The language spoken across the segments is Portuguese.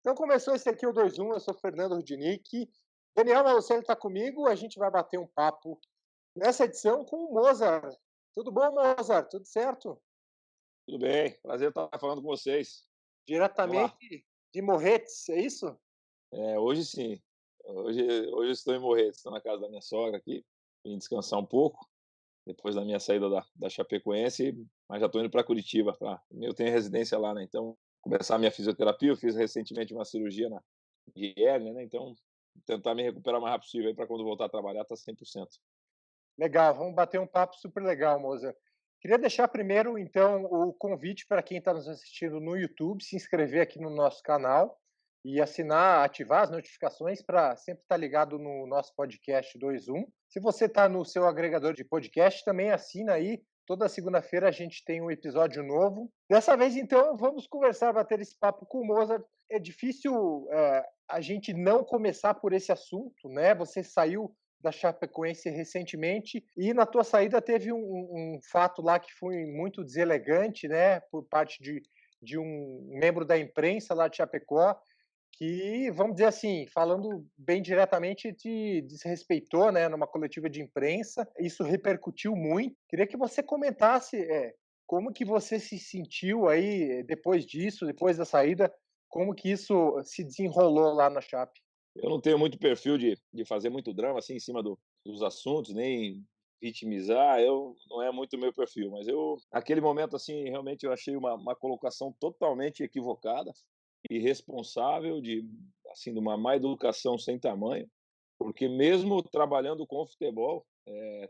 Então começou esse aqui, o 2-1, eu sou Fernando Rudinick. Daniel Malucelli está comigo, a gente vai bater um papo nessa edição com o Mozart. Tudo bom, Mozart? Tudo certo? Tudo bem, prazer estar falando com vocês. Vamos lá. Diretamente de Morretes, é isso? Hoje sim, hoje eu estou em Morretes, estou na casa da minha sogra aqui, vim descansar um pouco, depois da minha saída da Chapecoense, mas já estou indo para Curitiba, eu tenho residência lá, né, então começar a minha fisioterapia, eu fiz recentemente uma cirurgia de hérnia, né, então tentar me recuperar o mais rápido possível aí para quando voltar a trabalhar tá 100%. Legal, vamos bater um papo super legal, Mozart. Queria deixar primeiro, então, o convite para quem está nos assistindo no YouTube, se inscrever aqui no nosso canal e assinar, ativar as notificações para sempre estar ligado no nosso podcast 2.1. Se você está no seu agregador de podcast, também assina aí. Toda segunda-feira a gente tem um episódio novo. Dessa vez, então, vamos conversar, bater esse papo com o Mozart. É difícil a gente não começar por esse assunto, né? Você saiu da Chapecoense recentemente e na tua saída teve um fato lá que foi muito deselegante, né, por parte de um membro da imprensa lá de Chapecó, que, vamos dizer assim, falando bem diretamente, te desrespeitou, né, numa coletiva de imprensa. Isso repercutiu muito. Queria que você comentasse como que você se sentiu aí depois disso, depois da saída, como que isso se desenrolou lá na Chape. Eu não tenho muito perfil de fazer muito drama, assim, em cima dos assuntos, nem vitimizar, eu não é muito o meu perfil, mas eu naquele momento, assim, realmente eu achei uma colocação totalmente equivocada, irresponsável, assim, de uma má educação sem tamanho, porque mesmo trabalhando com futebol,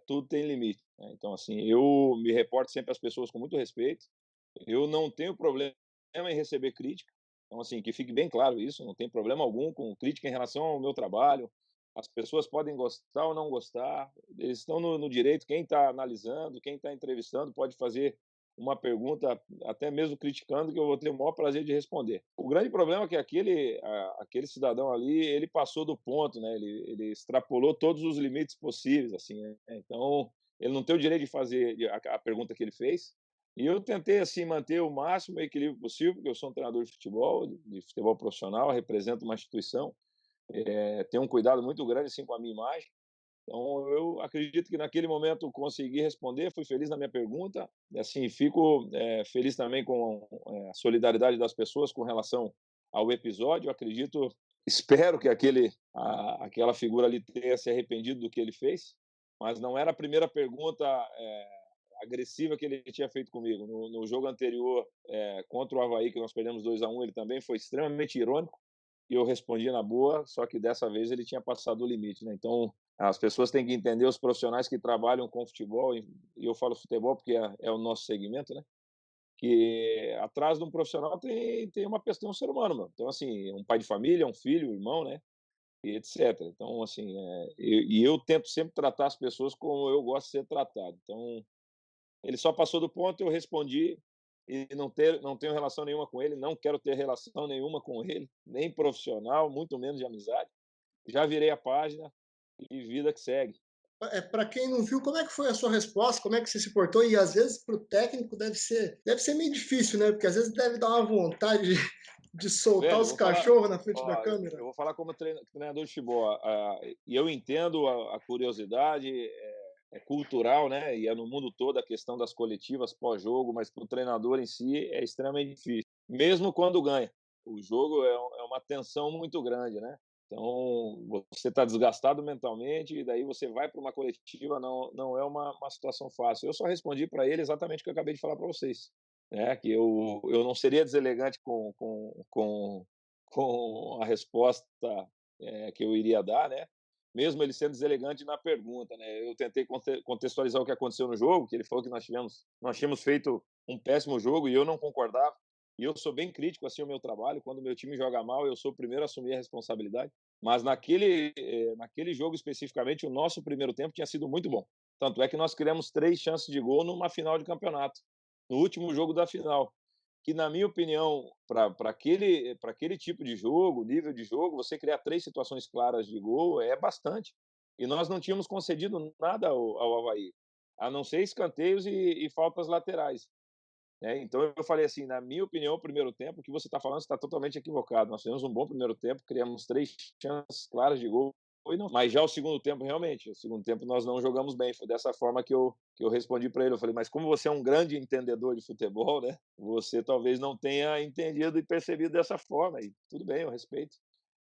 tudo tem limite, né, então, assim, eu me reporto sempre às pessoas com muito respeito, eu não tenho problema em receber crítica, então, assim, que fique bem claro isso, não tem problema algum com crítica em relação ao meu trabalho. As pessoas podem gostar ou não gostar, eles estão no direito, quem está analisando, quem está entrevistando pode fazer uma pergunta, até mesmo criticando, que eu vou ter o maior prazer de responder. O grande problema é que aquele cidadão ali, ele passou do ponto, né? Ele extrapolou todos os limites possíveis, assim, né? Então, ele não tem o direito de fazer a pergunta que ele fez, e eu tentei, assim, manter o máximo equilíbrio possível, porque eu sou um treinador de futebol profissional, represento uma instituição, tenho um cuidado muito grande, assim, com a minha imagem. Então, eu acredito que naquele momento consegui responder, fui feliz na minha pergunta, e assim, fico, feliz também com, a solidariedade das pessoas com relação ao episódio. Eu acredito, espero que aquela figura ali tenha se arrependido do que ele fez, mas não era a primeira pergunta, agressiva que ele tinha feito comigo. No jogo anterior, contra o Avaí, que nós perdemos 2-1, ele também foi extremamente irônico, e eu respondi na boa, só que dessa vez ele tinha passado o limite, né? Então, as pessoas têm que entender, os profissionais que trabalham com futebol, e eu falo futebol porque é o nosso segmento, né? Que atrás de um profissional tem uma pessoa, tem um ser humano, mano. Então, assim, um pai de família, um filho, um irmão, né? E etc. Então, assim, eu tento sempre tratar as pessoas como eu gosto de ser tratado. Então, ele só passou do ponto, eu respondi, e não tenho relação nenhuma com ele, não quero ter relação nenhuma com ele, nem profissional, muito menos de amizade. Já virei a página e vida que segue. Para quem não viu, como é que foi a sua resposta? Como é que você se portou? E às vezes para o técnico deve ser meio difícil, né? Porque às vezes deve dar uma vontade de soltar Velho, eu os vou falar, cachorros na frente da ó, câmera. eu vou falar como treinador de futebol, e eu entendo a curiosidade, é cultural, né, e é no mundo todo a questão das coletivas pós-jogo, mas para o treinador em si é extremamente difícil, mesmo quando ganha. O jogo é uma tensão muito grande, né, então você está desgastado mentalmente e daí você vai para uma coletiva, não é uma situação fácil. Eu só respondi para ele exatamente o que eu acabei de falar para vocês, né, que eu não seria deselegante com a resposta, que eu iria dar, né, mesmo ele sendo deselegante na pergunta, né. Eu tentei contextualizar o que aconteceu no jogo, que ele falou que nós tínhamos feito um péssimo jogo e eu não concordava, e eu sou bem crítico, assim, ao meu trabalho, quando o meu time joga mal, eu sou o primeiro a assumir a responsabilidade, mas naquele jogo especificamente, o nosso primeiro tempo tinha sido muito bom. Tanto é que nós criamos 3 chances de gol numa final de campeonato, no último jogo da final, que na minha opinião, para aquele tipo de jogo, nível de jogo, você criar 3 situações claras de gol é bastante. E nós não tínhamos concedido nada ao Avaí, a não ser escanteios e faltas laterais. né? Então eu falei assim, na minha opinião, o primeiro tempo, o que você está falando está totalmente equivocado. Nós tivemos um bom primeiro tempo, criamos 3 chances claras de gol, não. Mas já o segundo tempo, realmente, o segundo tempo nós não jogamos bem. Foi dessa forma que eu respondi para ele. Eu falei, mas como você é um grande entendedor de futebol, né? Você talvez não tenha entendido e percebido dessa forma. E tudo bem, eu respeito.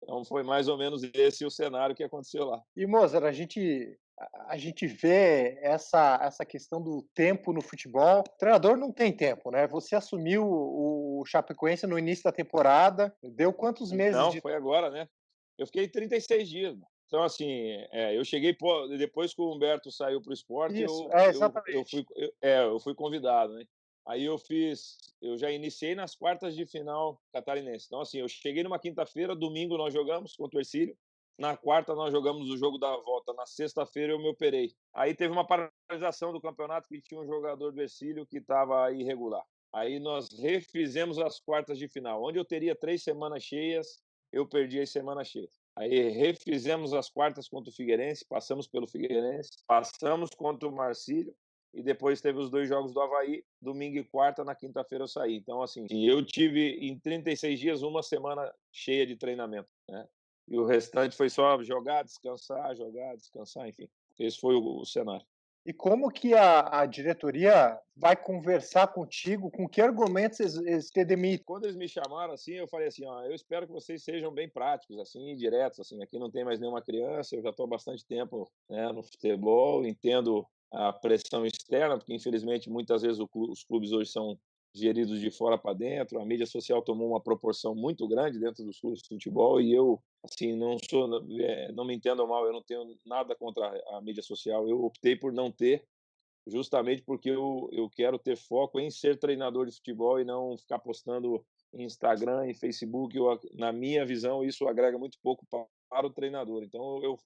Então foi mais ou menos esse o cenário que aconteceu lá. E Mozart, a gente vê essa questão do tempo no futebol. O treinador não tem tempo, né? Você assumiu o Chapecoense no início da temporada, deu quantos meses Não, de foi agora, né? Eu fiquei 36 dias. Então, assim, eu cheguei depois que o Humberto saiu para o esporte, isso? eu fui, Exatamente. eu fui convidado, né? Aí eu já iniciei nas quartas de final catarinense. Então, assim, eu cheguei numa quinta-feira, domingo nós jogamos contra o Ercílio, na quarta nós jogamos o jogo da volta, na sexta-feira eu me operei. Aí teve uma paralisação do campeonato que tinha um jogador do Ercílio que estava irregular. Aí nós refizemos as quartas de final, onde eu teria 3 semanas cheias, eu perdi as semanas cheias. Aí refizemos as quartas contra o Figueirense, passamos pelo Figueirense, passamos contra o Marcílio e depois teve os 2 jogos do Avaí, domingo e quarta, na quinta-feira eu saí. Então, assim, eu tive em 36 dias uma semana cheia de treinamento, né? E o restante foi só jogar, descansar, enfim. Esse foi o cenário. E como que a diretoria vai conversar contigo? Com que argumentos eles te demitem? Quando eles me chamaram assim, eu falei assim, ó, eu espero que vocês sejam bem práticos, assim, e diretos, assim, aqui não tem mais nenhuma criança, eu já estou há bastante tempo, né, no futebol, entendo a pressão externa, porque infelizmente muitas vezes os clubes hoje são geridos de fora para dentro, a mídia social tomou uma proporção muito grande dentro dos clubes de futebol e eu, assim, não me entendam mal, eu não tenho nada contra a mídia social, eu optei por não ter, justamente porque eu quero ter foco em ser treinador de futebol e não ficar postando em Instagram e Facebook. Na minha visão, isso agrega muito pouco para o treinador. Então, eu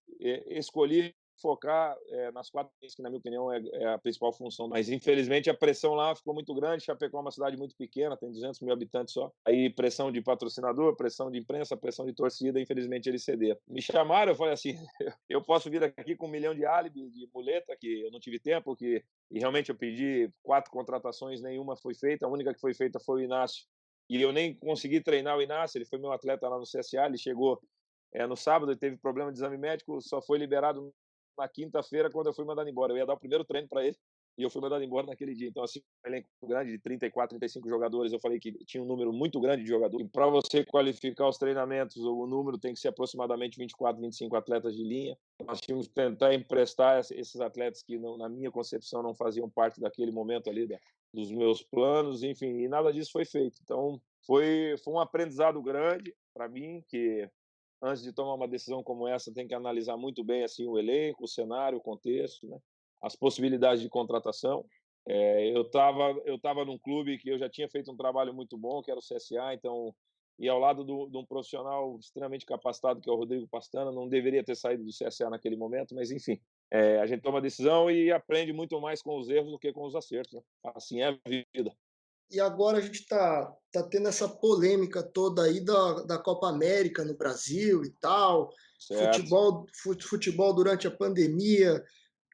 escolhi focar nas 4 linhas, que, na minha opinião, é a principal função. Mas, infelizmente, a pressão lá ficou muito grande. Chapecó é uma cidade muito pequena, tem 200 mil habitantes só. Aí, pressão de patrocinador, pressão de imprensa, pressão de torcida, infelizmente, eles cederam. Me chamaram, eu falei assim, eu posso vir aqui com 1 milhão de álibi, de muleta, que eu não tive tempo, e realmente eu pedi 4 contratações, nenhuma foi feita. A única que foi feita foi o Inácio. E eu nem consegui treinar o Inácio, ele foi meu atleta lá no CSA, ele chegou no sábado, ele teve problema de exame médico, só foi liberado na quinta-feira quando eu fui mandado embora. Eu ia dar o primeiro treino para ele e eu fui mandado embora naquele dia. Então, assim, um elenco grande de 34, 35 jogadores, eu falei que tinha um número muito grande de jogadores. E para você qualificar os treinamentos, o número tem que ser aproximadamente 24, 25 atletas de linha. Nós tínhamos que tentar emprestar esses atletas que, na minha concepção, não faziam parte daquele momento ali dos meus planos, enfim, e nada disso foi feito. Então, foi um aprendizado grande para mim, que antes de tomar uma decisão como essa, tem que analisar muito bem assim o elenco, o cenário, o contexto, né? As possibilidades de contratação. Eu tava num clube que eu já tinha feito um trabalho muito bom, que era o CSA, então, e ao lado de um profissional extremamente capacitado, que é o Rodrigo Pastana, não deveria ter saído do CSA naquele momento, mas enfim, a gente toma decisão e aprende muito mais com os erros do que com os acertos, né? Assim é a vida. E agora a gente tá tendo essa polêmica toda aí da Copa América no Brasil e tal, Certo. futebol durante a pandemia,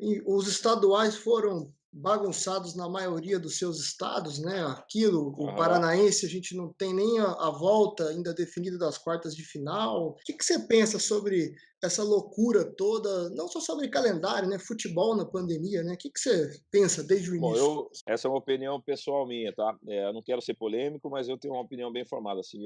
e os estaduais foram bagunçados na maioria dos seus estados, né? Aquilo, o Aham. paranaense, a gente não tem nem a volta ainda definida das quartas de final. O que que você pensa sobre essa loucura toda, não só sobre calendário, né? Futebol na pandemia, né? O que que você pensa desde o Bom, início? essa é uma opinião pessoal minha, tá? Eu não quero ser polêmico, mas eu tenho uma opinião bem formada. Assim,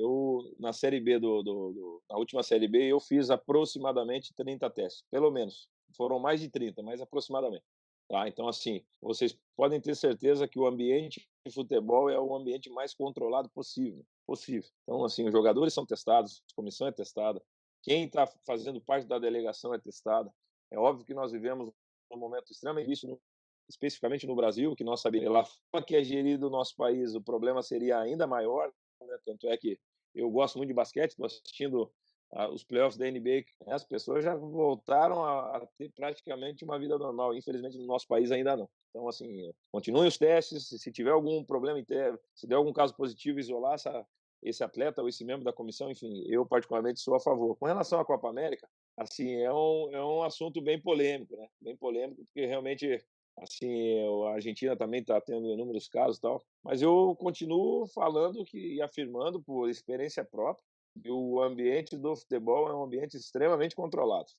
na Série B na última Série B, eu fiz aproximadamente 30 testes, pelo menos. Foram mais de 30, mas aproximadamente. Tá? Então, assim, vocês podem ter certeza que o ambiente de futebol é o ambiente mais controlado possível. Possível. Então, assim, os jogadores são testados, a comissão é testada, quem está fazendo parte da delegação é testada. É óbvio que nós vivemos um momento extremamente difícil especificamente no Brasil, que nós sabemos, pela forma que é gerido o nosso país, o problema seria ainda maior, né? Tanto é que eu gosto muito de basquete, estou assistindo os playoffs da NBA, né? As pessoas já voltaram a ter praticamente uma vida normal, infelizmente no nosso país ainda não. Então, assim, continuem os testes, se tiver algum problema, se der algum caso positivo, isolar esse atleta ou esse membro da comissão, enfim, eu particularmente sou a favor. Com relação à Copa América, assim, é um assunto bem polêmico, né? Bem polêmico, porque realmente Assim, a Argentina também está tendo inúmeros casos e tal, mas eu continuo falando que e afirmando por experiência própria, que o ambiente do futebol é um ambiente extremamente controlado.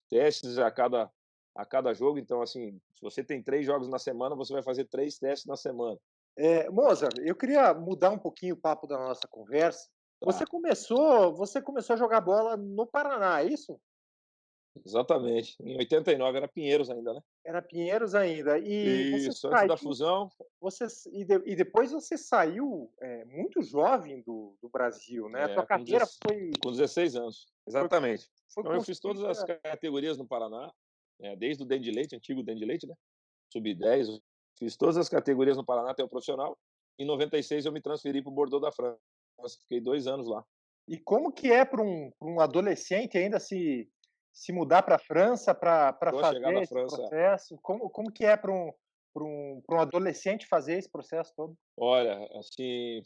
Testes a cada jogo, então, assim, se você tem 3 jogos na semana, você vai fazer 3 testes na semana. Mozart, eu queria mudar um pouquinho o papo da nossa conversa. Você Tá, começou você começou a jogar bola no Paraná, é isso? exatamente. Em 89 era Pinheiros ainda, né. Era Pinheiros ainda. E você Isso, antes da saiu fusão. você s e depois você saiu, muito jovem do Brasil, né, a tua É, carreira foi com 16 anos, foi exatamente. foi Então eu fiz todas as construída. categorias no Paraná, desde o Dente de Leite, antigo Dente de Leite, né, sub-10, eu fiz todas as categorias no Paraná até o profissional. Em 96 eu me transferi para o Bordeaux da França, fiquei 2 anos lá. E como que é para um adolescente ainda se mudar para a França para Então a chegada fazer à esse França, processo? Como que é para um adolescente fazer esse processo todo? olha, assim,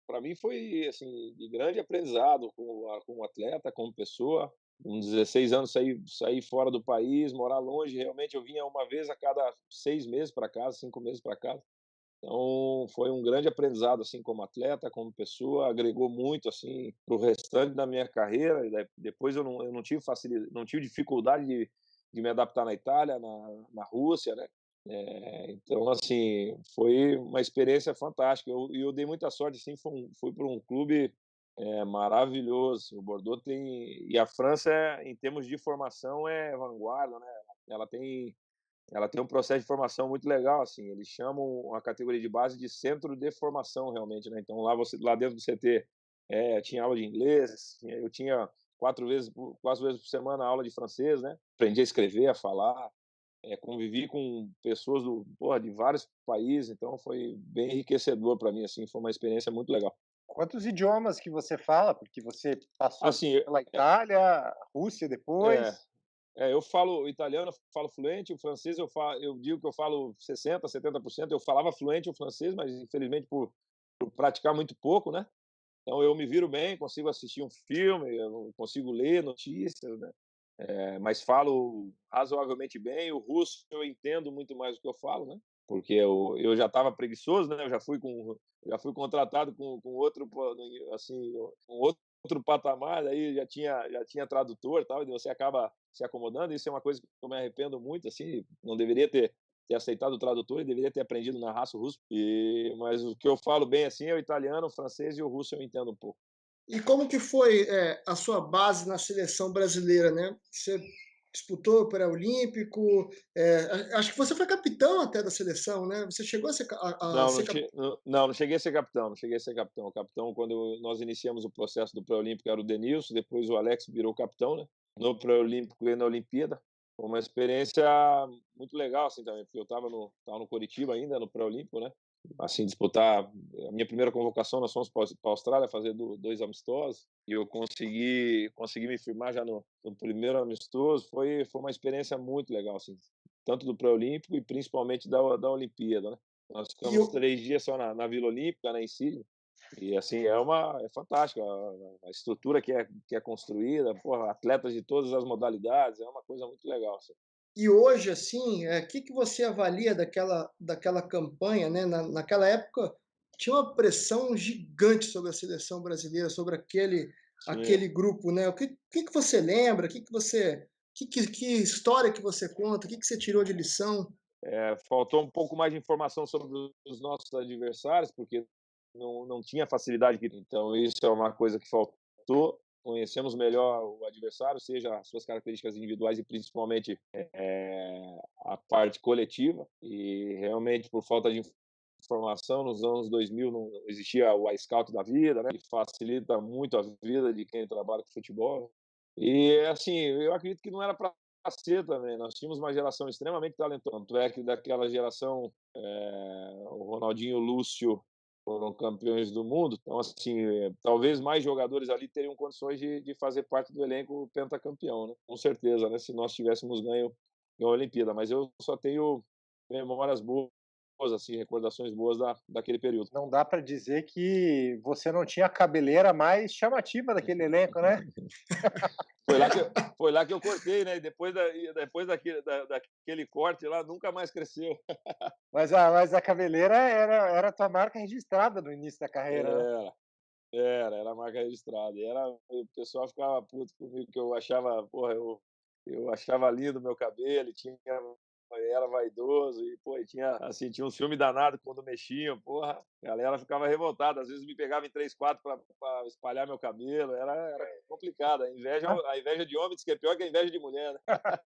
para mim foi, assim, de grande aprendizado como atleta, como pessoa. Com 16 anos sair fora do país, morar longe, realmente eu vinha uma vez a cada 6 meses para casa, 5 meses para casa. Então, foi um grande aprendizado, assim, como atleta, como pessoa, agregou muito, assim, para o restante da minha carreira. E depois eu não tive facilidade, não tive dificuldade de me adaptar na Itália, na Rússia, né. Então, assim, foi uma experiência fantástica. Eu dei muita sorte, assim, fui para um clube, maravilhoso, assim. O Bordeaux e a França, em termos de formação, é vanguarda, né. Ela tem ela tem um processo de formação muito legal, assim, eles chamam a categoria de base de centro de formação realmente, né, então lá dentro do CT, tinha aula de inglês, eu tinha 4 vezes por semana aula de francês, né, aprendi a escrever, a falar, convivi com pessoas de vários países, então foi bem enriquecedor para mim, assim, foi uma experiência muito legal. Quantos idiomas que você fala? Porque você passou Assim, pela Itália, Rússia é depois. eu falo italiano, eu falo fluente, o francês eu digo que eu falo 60, 70%. Eu falava fluente o francês, mas infelizmente por praticar muito pouco, né. Então eu me viro bem, consigo assistir um filme, eu consigo ler notícias, né, mas falo razoavelmente bem. O russo eu entendo muito mais do que eu falo, né, porque eu já estava preguiçoso, né, eu já fui contratado com outro assim, com outro patamar, aí já tinha tradutor, e tal, e você acaba se acomodando. Isso é uma coisa que eu me arrependo muito, assim, não deveria ter aceitado o tradutor e deveria ter aprendido na raça o russo. Mas o que eu falo bem, assim, é o italiano, o francês e o russo eu entendo um pouco. E como que foi, a sua base na seleção brasileira, né? Você disputou o pré-olímpico, acho que você foi capitão até da seleção, né? Você chegou a ser, a Não, ser cap... não cheguei a ser capitão, não cheguei a ser capitão. O capitão, quando nós iniciamos o processo do pré-olímpico, era o Denilson, depois o Alex virou capitão, né, no pré-olímpico e na Olimpíada. Foi uma experiência muito legal, assim, também, porque eu estava no Coritiba ainda, no pré-olímpico, né, assim, disputar a minha primeira convocação. Nós fomos para a Austrália fazer 2 amistosos, e eu consegui me firmar já no primeiro amistoso. Foi uma experiência muito legal, assim, tanto do pré-olímpico e principalmente da Olimpíada, né. Nós E ficamos eu, 3 dias só na Vila Olímpica, né, em Sydney, e assim, é fantástico a estrutura que é construída, porra, atletas de todas as modalidades, é uma coisa muito legal, assim. e hoje, assim, que você avalia daquela campanha, né? Naquela época tinha uma pressão gigante sobre a seleção brasileira, sobre Tinha. aquele grupo, né? O que você lembra? Que história que você conta? O que você tirou de lição? Faltou um pouco mais de informação sobre os nossos adversários, porque não tinha facilidade, então isso é uma coisa que faltou. Conhecemos melhor o adversário, seja as suas características individuais e principalmente, a parte coletiva, e realmente por falta de informação nos anos 2000 não existia o iScout da vida, né, que facilita muito a vida de quem trabalha com futebol. E, assim, eu acredito que não era para ser também. Nós tínhamos uma geração extremamente talentosa, tanto é que daquela geração, o Ronaldinho e o Lúcio foram campeões do mundo. Então, assim, talvez mais jogadores ali teriam condições de fazer parte do elenco pentacampeão, né, com certeza, né, se nós tivéssemos ganho a Olimpíada. Mas eu só tenho memórias boas, assim, recordações boas daquele período. Não dá para dizer que você não tinha a cabeleira mais chamativa daquele elenco, né? Foi lá que eu, foi lá que eu cortei, né? E depois daquele corte lá, nunca mais cresceu. Mas a cabeleira era a tua marca registrada no início da carreira, né? Era, era a marca registrada. O pessoal ficava puto comigo, que eu achava, porra, eu achava lindo o meu cabelo, era vaidoso e, pô, e tinha um ciúme danado quando mexiam, porra, a galera ficava revoltada, às vezes me pegava em 3, 4 pra espalhar meu cabelo, era complicado, Ah, a inveja de homem diz que é pior que a inveja de mulher, né.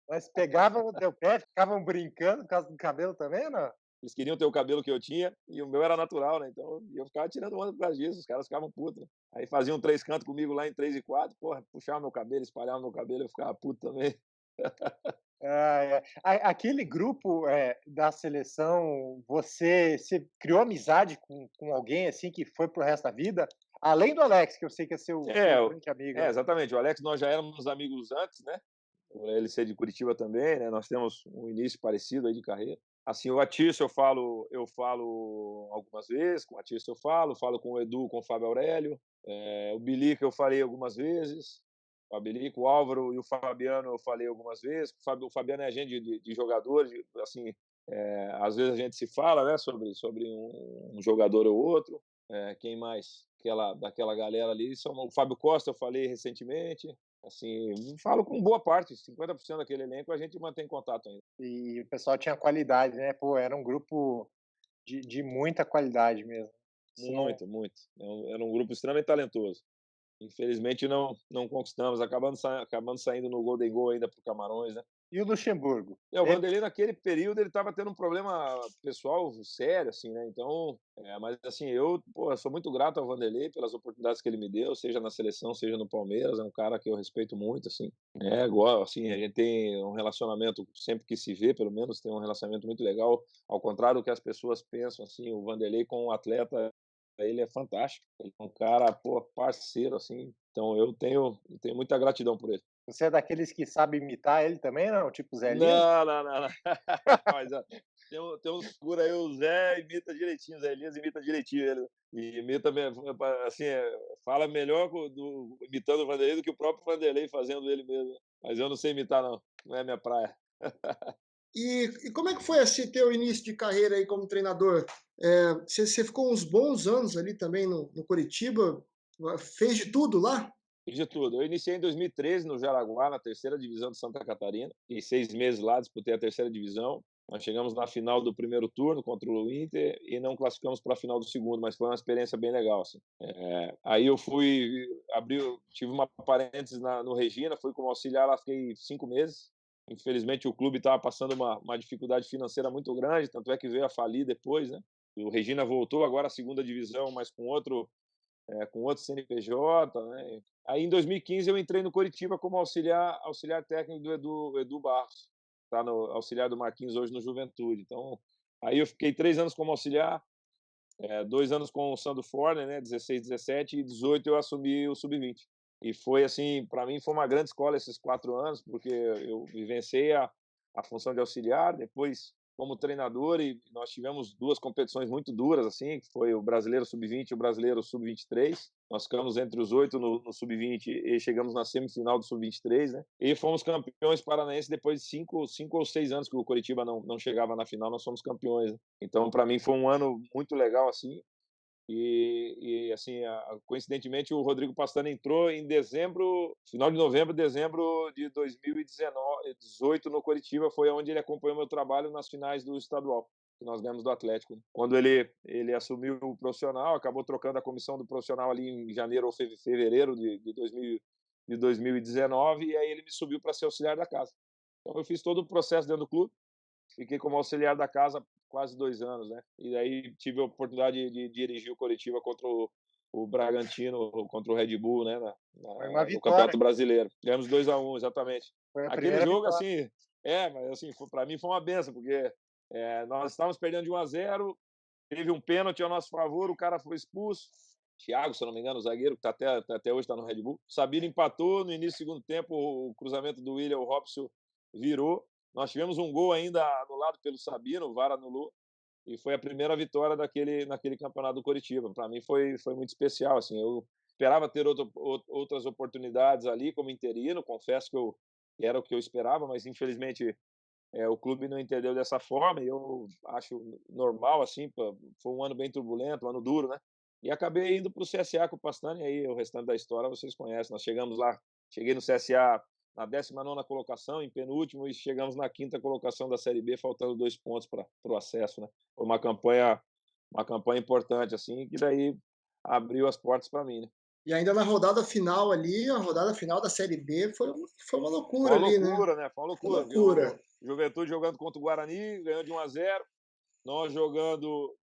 mas pegavam no teu pé, ficavam brincando por causa do cabelo também, não? Eles queriam ter o cabelo que eu tinha e o meu era natural, né, então eu ficava tirando onda por causa disso, os caras ficavam putos, né. Aí faziam 3 cantos comigo lá em 3 e 4, porra, puxava meu cabelo, espalhava meu cabelo, eu ficava puto também. Ah, é. Aquele grupo, da seleção, você criou amizade com alguém, assim, que foi para o resto da vida? Além do Alex, que eu sei que é seu É, grande amigo, né? exatamente, o Alex nós já éramos amigos antes, né, por ele ser de Curitiba também, né, nós temos um início parecido aí de carreira. Assim, o Atício eu falo algumas vezes, com o Atício falo com o Edu, com o Fábio Aurélio, o Bilica eu falei algumas vezes, o Bilica, o Álvaro e o Fabiano eu falei algumas vezes, o Fabiano é agente de jogador, assim, às vezes a gente se fala, né, sobre um jogador ou outro, quem mais? Daquela galera ali, o Fábio Costa eu falei recentemente, assim, falo com boa parte, 50% daquele elenco a gente mantém contato ainda. E o pessoal tinha qualidade, né? Pô, era um grupo de muita qualidade mesmo. Isso não. Muito, muito. Era um grupo extremamente talentoso. Infelizmente não conquistamos, acabando saindo no Golden Goal ainda para o Camarões, né. E o Luxemburgo? O Vanderlei naquele período ele estava tendo um problema pessoal sério, assim, né, então, mas assim, eu sou muito grato ao Vanderlei pelas oportunidades que ele me deu, seja na seleção, seja no Palmeiras, é um cara que eu respeito muito, assim, igual, assim, a gente tem um relacionamento sempre que se vê, pelo menos, tem um relacionamento muito legal, ao contrário do que as pessoas pensam, assim, o Vanderlei como atleta, ele é fantástico, ele é um cara, pô, parceiro, assim, então eu tenho muita gratidão por ele. Você é daqueles que sabe imitar ele também, não? Tipo Zé Elias? Não, não, não, não. Mas, ó, tem uns fura aí, o Zé imita direitinho, o Zé Elias imita direitinho ele. E imita assim, fala melhor imitando o Vanderlei do que o próprio Vanderlei fazendo ele mesmo. Mas eu não sei imitar não, não é minha praia. E como é que foi esse teu início de carreira aí como treinador? Você ficou uns bons anos ali também no Coritiba, fez de tudo lá? Fiz de tudo. Eu iniciei em 2013 no Jaraguá, na terceira divisão de Santa Catarina. Fiquei 6 meses lá, disputei a terceira divisão. Nós chegamos na final do primeiro turno contra o Inter e não classificamos para a final do segundo, mas foi uma experiência bem legal, assim. Aí eu tive uma parênteses no Regina, fui como auxiliar lá, fiquei 5 meses. Infelizmente o clube estava passando uma dificuldade financeira muito grande, tanto é que veio a falir depois, né? O Regina voltou agora à segunda divisão, mas com outro CNPJ, né? Aí em 2015 eu entrei no Coritiba como auxiliar técnico do Edu Barros, tá no auxiliar do Marquinhos hoje no Juventude. Então, aí eu fiquei 3 anos como auxiliar, 2 anos com o Sandro Forner, né, 16, 17 e 18 eu assumi o sub-20. E foi assim, para mim foi uma grande escola esses 4 anos, porque eu vivenciei a função de auxiliar, depois como treinador, e nós tivemos 2 competições muito duras, assim, que foi o Brasileiro Sub-20 e o Brasileiro Sub-23. Nós ficamos entre os 8 no Sub-20 e chegamos na semifinal do Sub-23, né? E fomos campeões paranaenses depois de 5 ou 6 anos que o Coritiba não chegava na final, nós fomos campeões, né? Então, para mim, foi um ano muito legal, assim, assim, coincidentemente, o Rodrigo Pastana entrou em dezembro, final de novembro, dezembro de 2018 no Coritiba, foi onde ele acompanhou meu trabalho nas finais do estadual, que nós ganhamos do Atlético. Quando ele assumiu o profissional, acabou trocando a comissão do profissional ali em janeiro ou fevereiro de 2019, e aí ele me subiu para ser auxiliar da casa. Então eu fiz todo o processo dentro do clube, fiquei como auxiliar da casa quase 2 anos, né? E aí tive a oportunidade de dirigir o Coritiba contra o Bragantino, contra o Red Bull, né? Foi uma No vitória. Campeonato Brasileiro. Ganhamos 2-1, exatamente. Foi a Aquele primeira jogo, vitória. assim, mas assim, para mim foi uma benção, porque nós estávamos perdendo de 1-0, teve um pênalti ao nosso favor, o cara foi expulso. Thiago, se eu não me engano, o zagueiro, que até hoje está no Red Bull. Sabino empatou no início do segundo tempo, o cruzamento do William, o Robson virou. Nós tivemos um gol ainda anulado pelo Sabino, o VAR anulou, e foi a primeira vitória naquele campeonato do Coritiba. Para mim foi muito especial, assim, esperava ter outras oportunidades ali como interino, confesso que era o que eu esperava, mas infelizmente o clube não entendeu dessa forma e eu acho normal, assim, foi um ano bem turbulento, um ano duro, né? E acabei indo para o CSA com o Pastana e aí o restante da história vocês conhecem. Nós chegamos lá, cheguei no CSA na 19ª colocação, em penúltimo, e chegamos na 5ª colocação da Série B, faltando 2 pontos para o acesso, né? Foi uma campanha importante, assim, que daí abriu as portas para mim, né? E ainda na rodada final ali, a rodada final da Série B foi uma Foi loucura uma ali, né? loucura, né? Foi uma Foi loucura. loucura. Viu Juventude jogando contra o Guarani, ganhou de 1-0. Nós jogando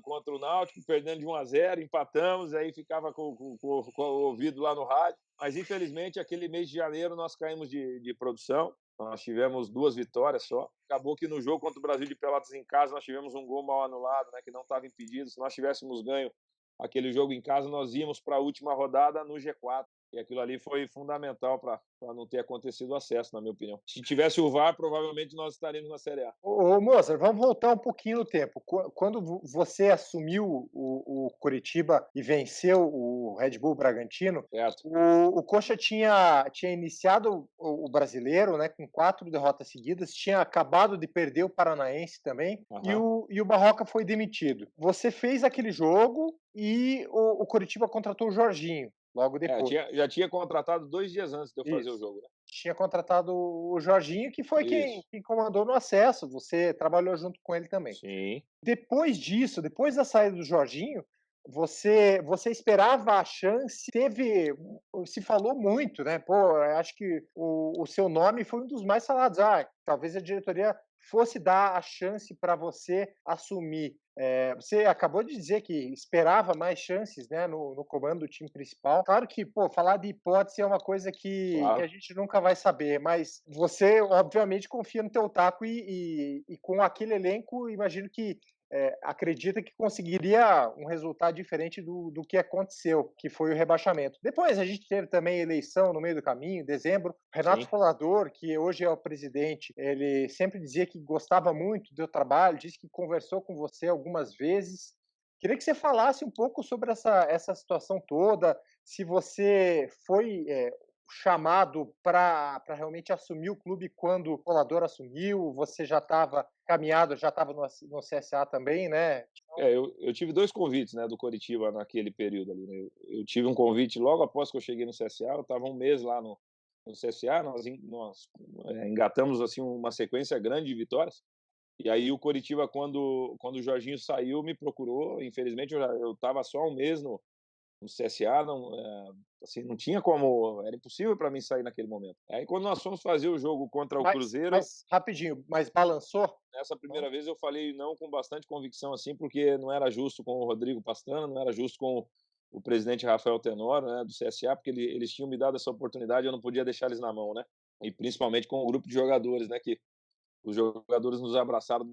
contra o Náutico, perdendo de 1-0, empatamos, aí ficava com o ouvido lá no rádio. Mas, infelizmente, aquele mês de janeiro nós caímos de produção. Nós tivemos 2 vitórias só. Acabou que no jogo contra o Brasil de Pelotas em casa nós tivemos um gol mal anulado, né, que não estava impedido. Se nós tivéssemos ganho aquele jogo em casa, nós íamos para a última rodada no G4. E aquilo ali foi fundamental para não ter acontecido o acesso, na minha opinião. Se tivesse o VAR, provavelmente nós estaríamos na Série A. Ô, Mozart, vamos voltar um pouquinho no tempo. Quando você assumiu o Curitiba e venceu o Red Bull Bragantino, Certo? o Coxa tinha iniciado o brasileiro, né, com 4 derrotas seguidas, tinha acabado de perder o Paranaense também, Aham. e o Barroca foi demitido. Você fez aquele jogo e o Curitiba contratou o Jorginho logo depois. Já tinha contratado 2 dias antes de eu fazer o Isso. jogo, né. Tinha contratado o Jorginho, que foi Isso. quem comandou no acesso, você trabalhou junto com ele também. Sim. Depois disso, depois da saída do Jorginho, você esperava a chance, se falou muito, né, pô, eu acho que o seu nome foi um dos mais falados, talvez a diretoria fosse dar a chance para você assumir. Você acabou de dizer que esperava mais chances, né, no comando do time principal. Claro que, pô, falar de hipótese é uma coisa que a Claro. gente nunca vai saber, mas você obviamente confia no teu taco e com aquele elenco, imagino que acredita que conseguiria um resultado diferente do que aconteceu, que foi o rebaixamento. Depois a gente teve também eleição no meio do caminho, em dezembro. Renato Sim. Folador, que hoje é o presidente, ele sempre dizia que gostava muito do teu trabalho, disse que conversou com você algumas vezes. Queria que você falasse um pouco sobre essa situação toda, se você foi chamado para realmente assumir o clube quando o Folador assumiu, você já estava caminhado, já estava no CSA também, né? Eu tive 2 convites, né, do Coritiba naquele período ali, né. Eu tive um convite logo após que eu cheguei no CSA, eu estava um mês lá no CSA, nós engatamos, assim, uma sequência grande de vitórias, e aí o Coritiba quando o Jorginho saiu me procurou, infelizmente eu estava só um mês no CSA, não, assim, não tinha como, era impossível para mim sair naquele momento. Aí quando nós fomos fazer o jogo contra o Cruzeiro, Mas rapidinho, mas balançou? nessa Não? primeira vez eu falei não com bastante convicção, assim, porque não era justo com o Rodrigo Pastana, não era justo com o presidente Rafael Tenório, né, do CSA, porque eles tinham me dado essa oportunidade, eu não podia deixar eles na mão, né? E principalmente com o grupo de jogadores, né, que os jogadores nos abraçaram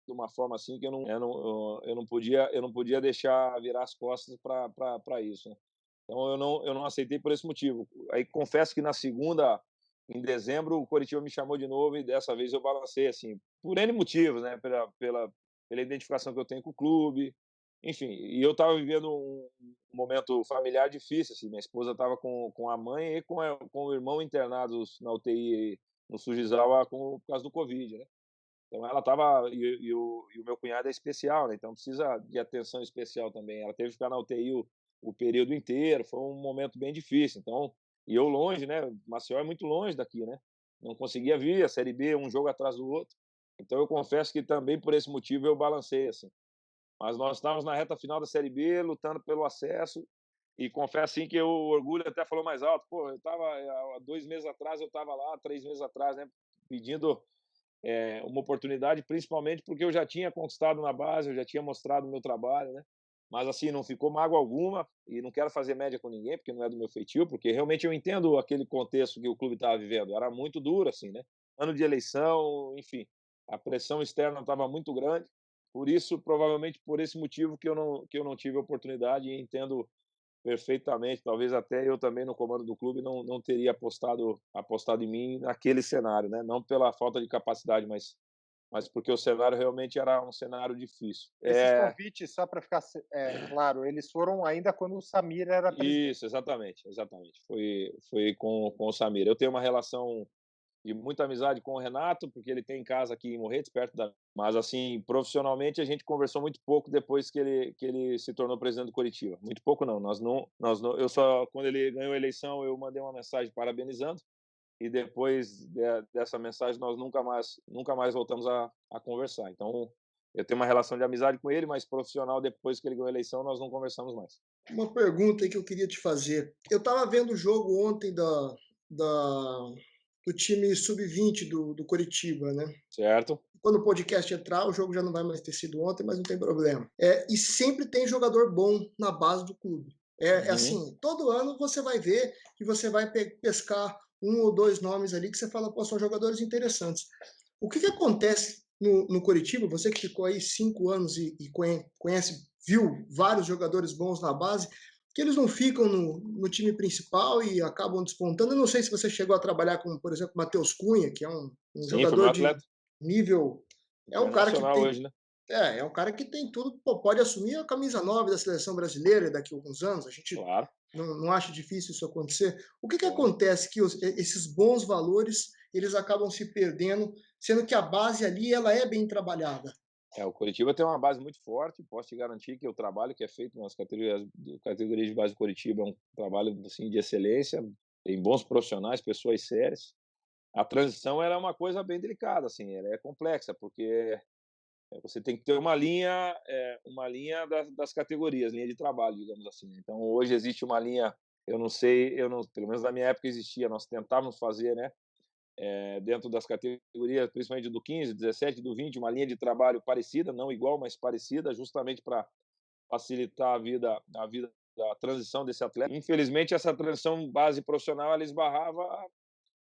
de uma forma assim que eu não podia deixar virar as costas para isso, né? Então eu não aceitei por esse motivo. Aí confesso que na segunda, em dezembro, o Coritiba me chamou de novo e dessa vez eu balancei, assim, por N motivos, né? Pela identificação que eu tenho com o clube, enfim. E eu estava vivendo um momento familiar difícil, assim. Minha esposa estava com a mãe e com o irmão internados na UTI no Sujizal por causa do Covid, né? Então ela estava e o meu cunhado é especial, né? Então precisa de atenção especial também. Ela teve que ficar na UTI o período inteiro, foi um momento bem difícil. Então, e eu longe, né? Maceió é muito longe daqui, né? Não conseguia vir a Série B um jogo atrás do outro. Então eu confesso que também por esse motivo eu balancei assim. Mas nós estávamos na reta final da Série B, lutando pelo acesso. E confesso assim que o orgulho até falou mais alto. Pô, eu estava há 2 meses atrás, eu estava lá, 3 meses atrás, né? Pedindo uma oportunidade, principalmente porque eu já tinha conquistado na base, eu já tinha mostrado o meu trabalho, né? Mas assim, não ficou mágoa alguma e não quero fazer média com ninguém, porque não é do meu feitio, porque realmente eu entendo aquele contexto que o clube estava vivendo. Era muito duro, assim, né? Ano de eleição, enfim, a pressão externa estava muito grande. Por isso, provavelmente por esse motivo que eu não tive a oportunidade e entendo perfeitamente, talvez até eu também no comando do clube não teria apostado em mim naquele cenário, né, não pela falta de capacidade, mas mas porque o cenário realmente era um cenário difícil. Esses convites, só para ficar claro, eles foram ainda quando o Samir era presidente. Isso, exatamente, exatamente. Foi com o Samir. Eu tenho uma relação de muita amizade com o Renato, porque ele tem casa aqui em Morretes, perto da. Mas, assim, profissionalmente, a gente conversou muito pouco depois que ele se tornou presidente do Coritiba. Muito pouco, não. Nós não. Eu só, quando ele ganhou a eleição, eu mandei uma mensagem parabenizando, e depois dessa mensagem, nós nunca mais voltamos a conversar. Então, eu tenho uma relação de amizade com ele, mas profissional, depois que ele ganhou a eleição, nós não conversamos mais. Uma pergunta aí que eu queria te fazer. Eu estava vendo o jogo ontem da, do time sub-20 do Coritiba, né? Certo? Quando o podcast entrar, o jogo já não vai mais ter sido ontem, mas não tem problema. E sempre tem jogador bom na base do clube. É Uhum. assim, todo ano você vai ver que você vai pescar um ou dois nomes ali que você fala, pô, são jogadores interessantes. O que acontece no Coritiba? Você que ficou aí 5 anos e conhece, viu vários jogadores bons na base, que eles não ficam no time principal e acabam despontando. Eu não sei se você chegou a trabalhar com, por exemplo, Matheus Cunha, que é um Sim, foi meu jogador de atleta nível. É um cara que internacional tem. hoje, né? É um cara que tem tudo, pô, pode assumir a camisa 9 da seleção brasileira daqui a alguns anos. A gente Claro, não acha difícil isso acontecer. O que claro. acontece que esses bons valores eles acabam se perdendo, sendo que a base ali ela é bem trabalhada. O Coritiba tem uma base muito forte, posso te garantir que o trabalho que é feito nas categorias de base do Coritiba é um trabalho assim, de excelência, tem bons profissionais, pessoas sérias. A transição era uma coisa bem delicada, assim, ela é complexa, porque você tem que ter uma linha das categorias, linha de trabalho, digamos assim. Então, hoje existe uma linha, eu não sei, pelo menos na minha época existia, nós tentávamos fazer, né, dentro das categorias, principalmente do 15, 17, do 20, uma linha de trabalho parecida, não igual, mas parecida, justamente para facilitar a vida da transição desse atleta. Infelizmente, essa transição base profissional ela esbarrava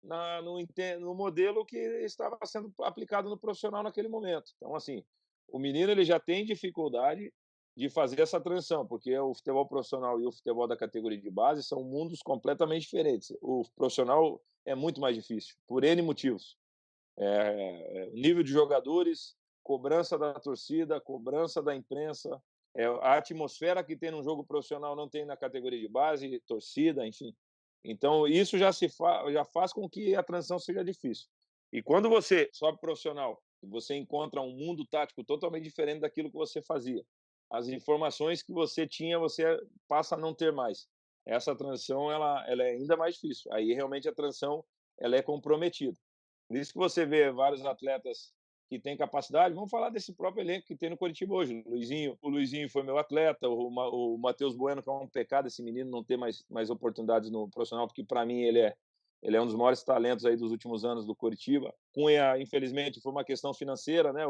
no modelo que estava sendo aplicado no profissional naquele momento. Então, assim, o menino ele já tem dificuldade de fazer essa transição, porque o futebol profissional e o futebol da categoria de base são mundos completamente diferentes. O profissional é muito mais difícil, por N motivos. O nível de jogadores, cobrança da torcida, cobrança da imprensa, a atmosfera que tem no jogo profissional não tem na categoria de base, torcida, enfim. Então, isso já faz com que a transição seja difícil. E quando você sobe profissional, você encontra um mundo tático totalmente diferente daquilo que você fazia. As informações que você tinha, você passa a não ter mais. Essa transição ela é ainda mais difícil. Aí, realmente, a transição ela é comprometida. Por isso que você vê vários atletas que têm capacidade. Vamos falar desse próprio elenco que tem no Coritiba hoje. O Luizinho foi meu atleta, o Matheus Bueno, que é um pecado esse menino não ter mais oportunidades no profissional, porque para mim ele é um dos maiores talentos aí dos últimos anos do Coritiba. Cunha, infelizmente, foi uma questão financeira, né?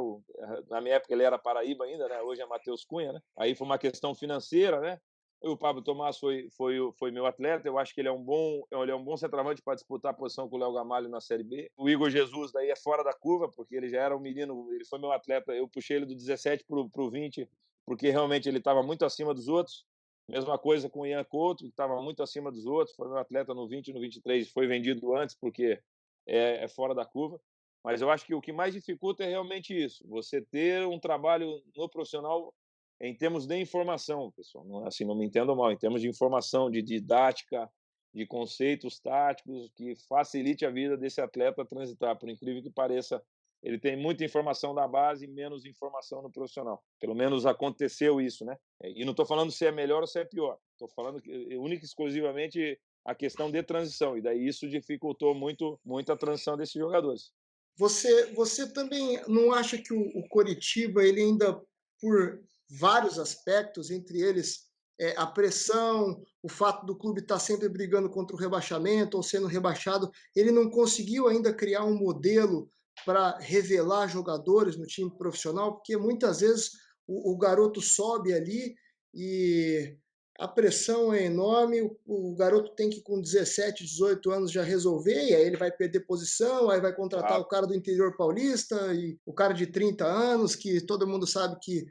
Na minha época ele era Paraíba ainda, né? Hoje é Matheus Cunha, né? Aí foi uma questão financeira, né? O Pablo Tomás foi meu atleta. Eu acho que ele é um bom centroavante para disputar a posição com o Léo Gamalho na Série B. O Igor Jesus daí é fora da curva, porque ele já era um menino, ele foi meu atleta. Eu puxei ele do 17 pro 20, porque realmente ele estava muito acima dos outros. Mesma coisa com o Ian Couto, que estava muito acima dos outros, foi meu atleta no 20 e no 23, foi vendido antes porque é fora da curva. Mas eu acho que o que mais dificulta é realmente isso, você ter um trabalho no profissional em termos de informação, pessoal, não, assim, não me entendam mal, em termos de informação, de didática, de conceitos táticos, que facilite a vida desse atleta transitar, por incrível que pareça, ele tem muita informação da base e menos informação no profissional. Pelo menos aconteceu isso, né? E não estou falando se é melhor ou se é pior. Estou falando única e exclusivamente a questão de transição. E daí isso dificultou muito a transição desses jogadores. Você também não acha que o Coritiba, ele ainda, por vários aspectos, entre eles a pressão, o fato do clube estar sempre brigando contra o rebaixamento ou sendo rebaixado, ele não conseguiu ainda criar um modelo para revelar jogadores no time profissional? Porque muitas vezes o garoto sobe ali e a pressão é enorme, o garoto tem que, com 17, 18 anos, já resolver, e aí ele vai perder posição, aí vai contratar o Claro. cara do interior paulista, e o cara de 30 anos, que todo mundo sabe que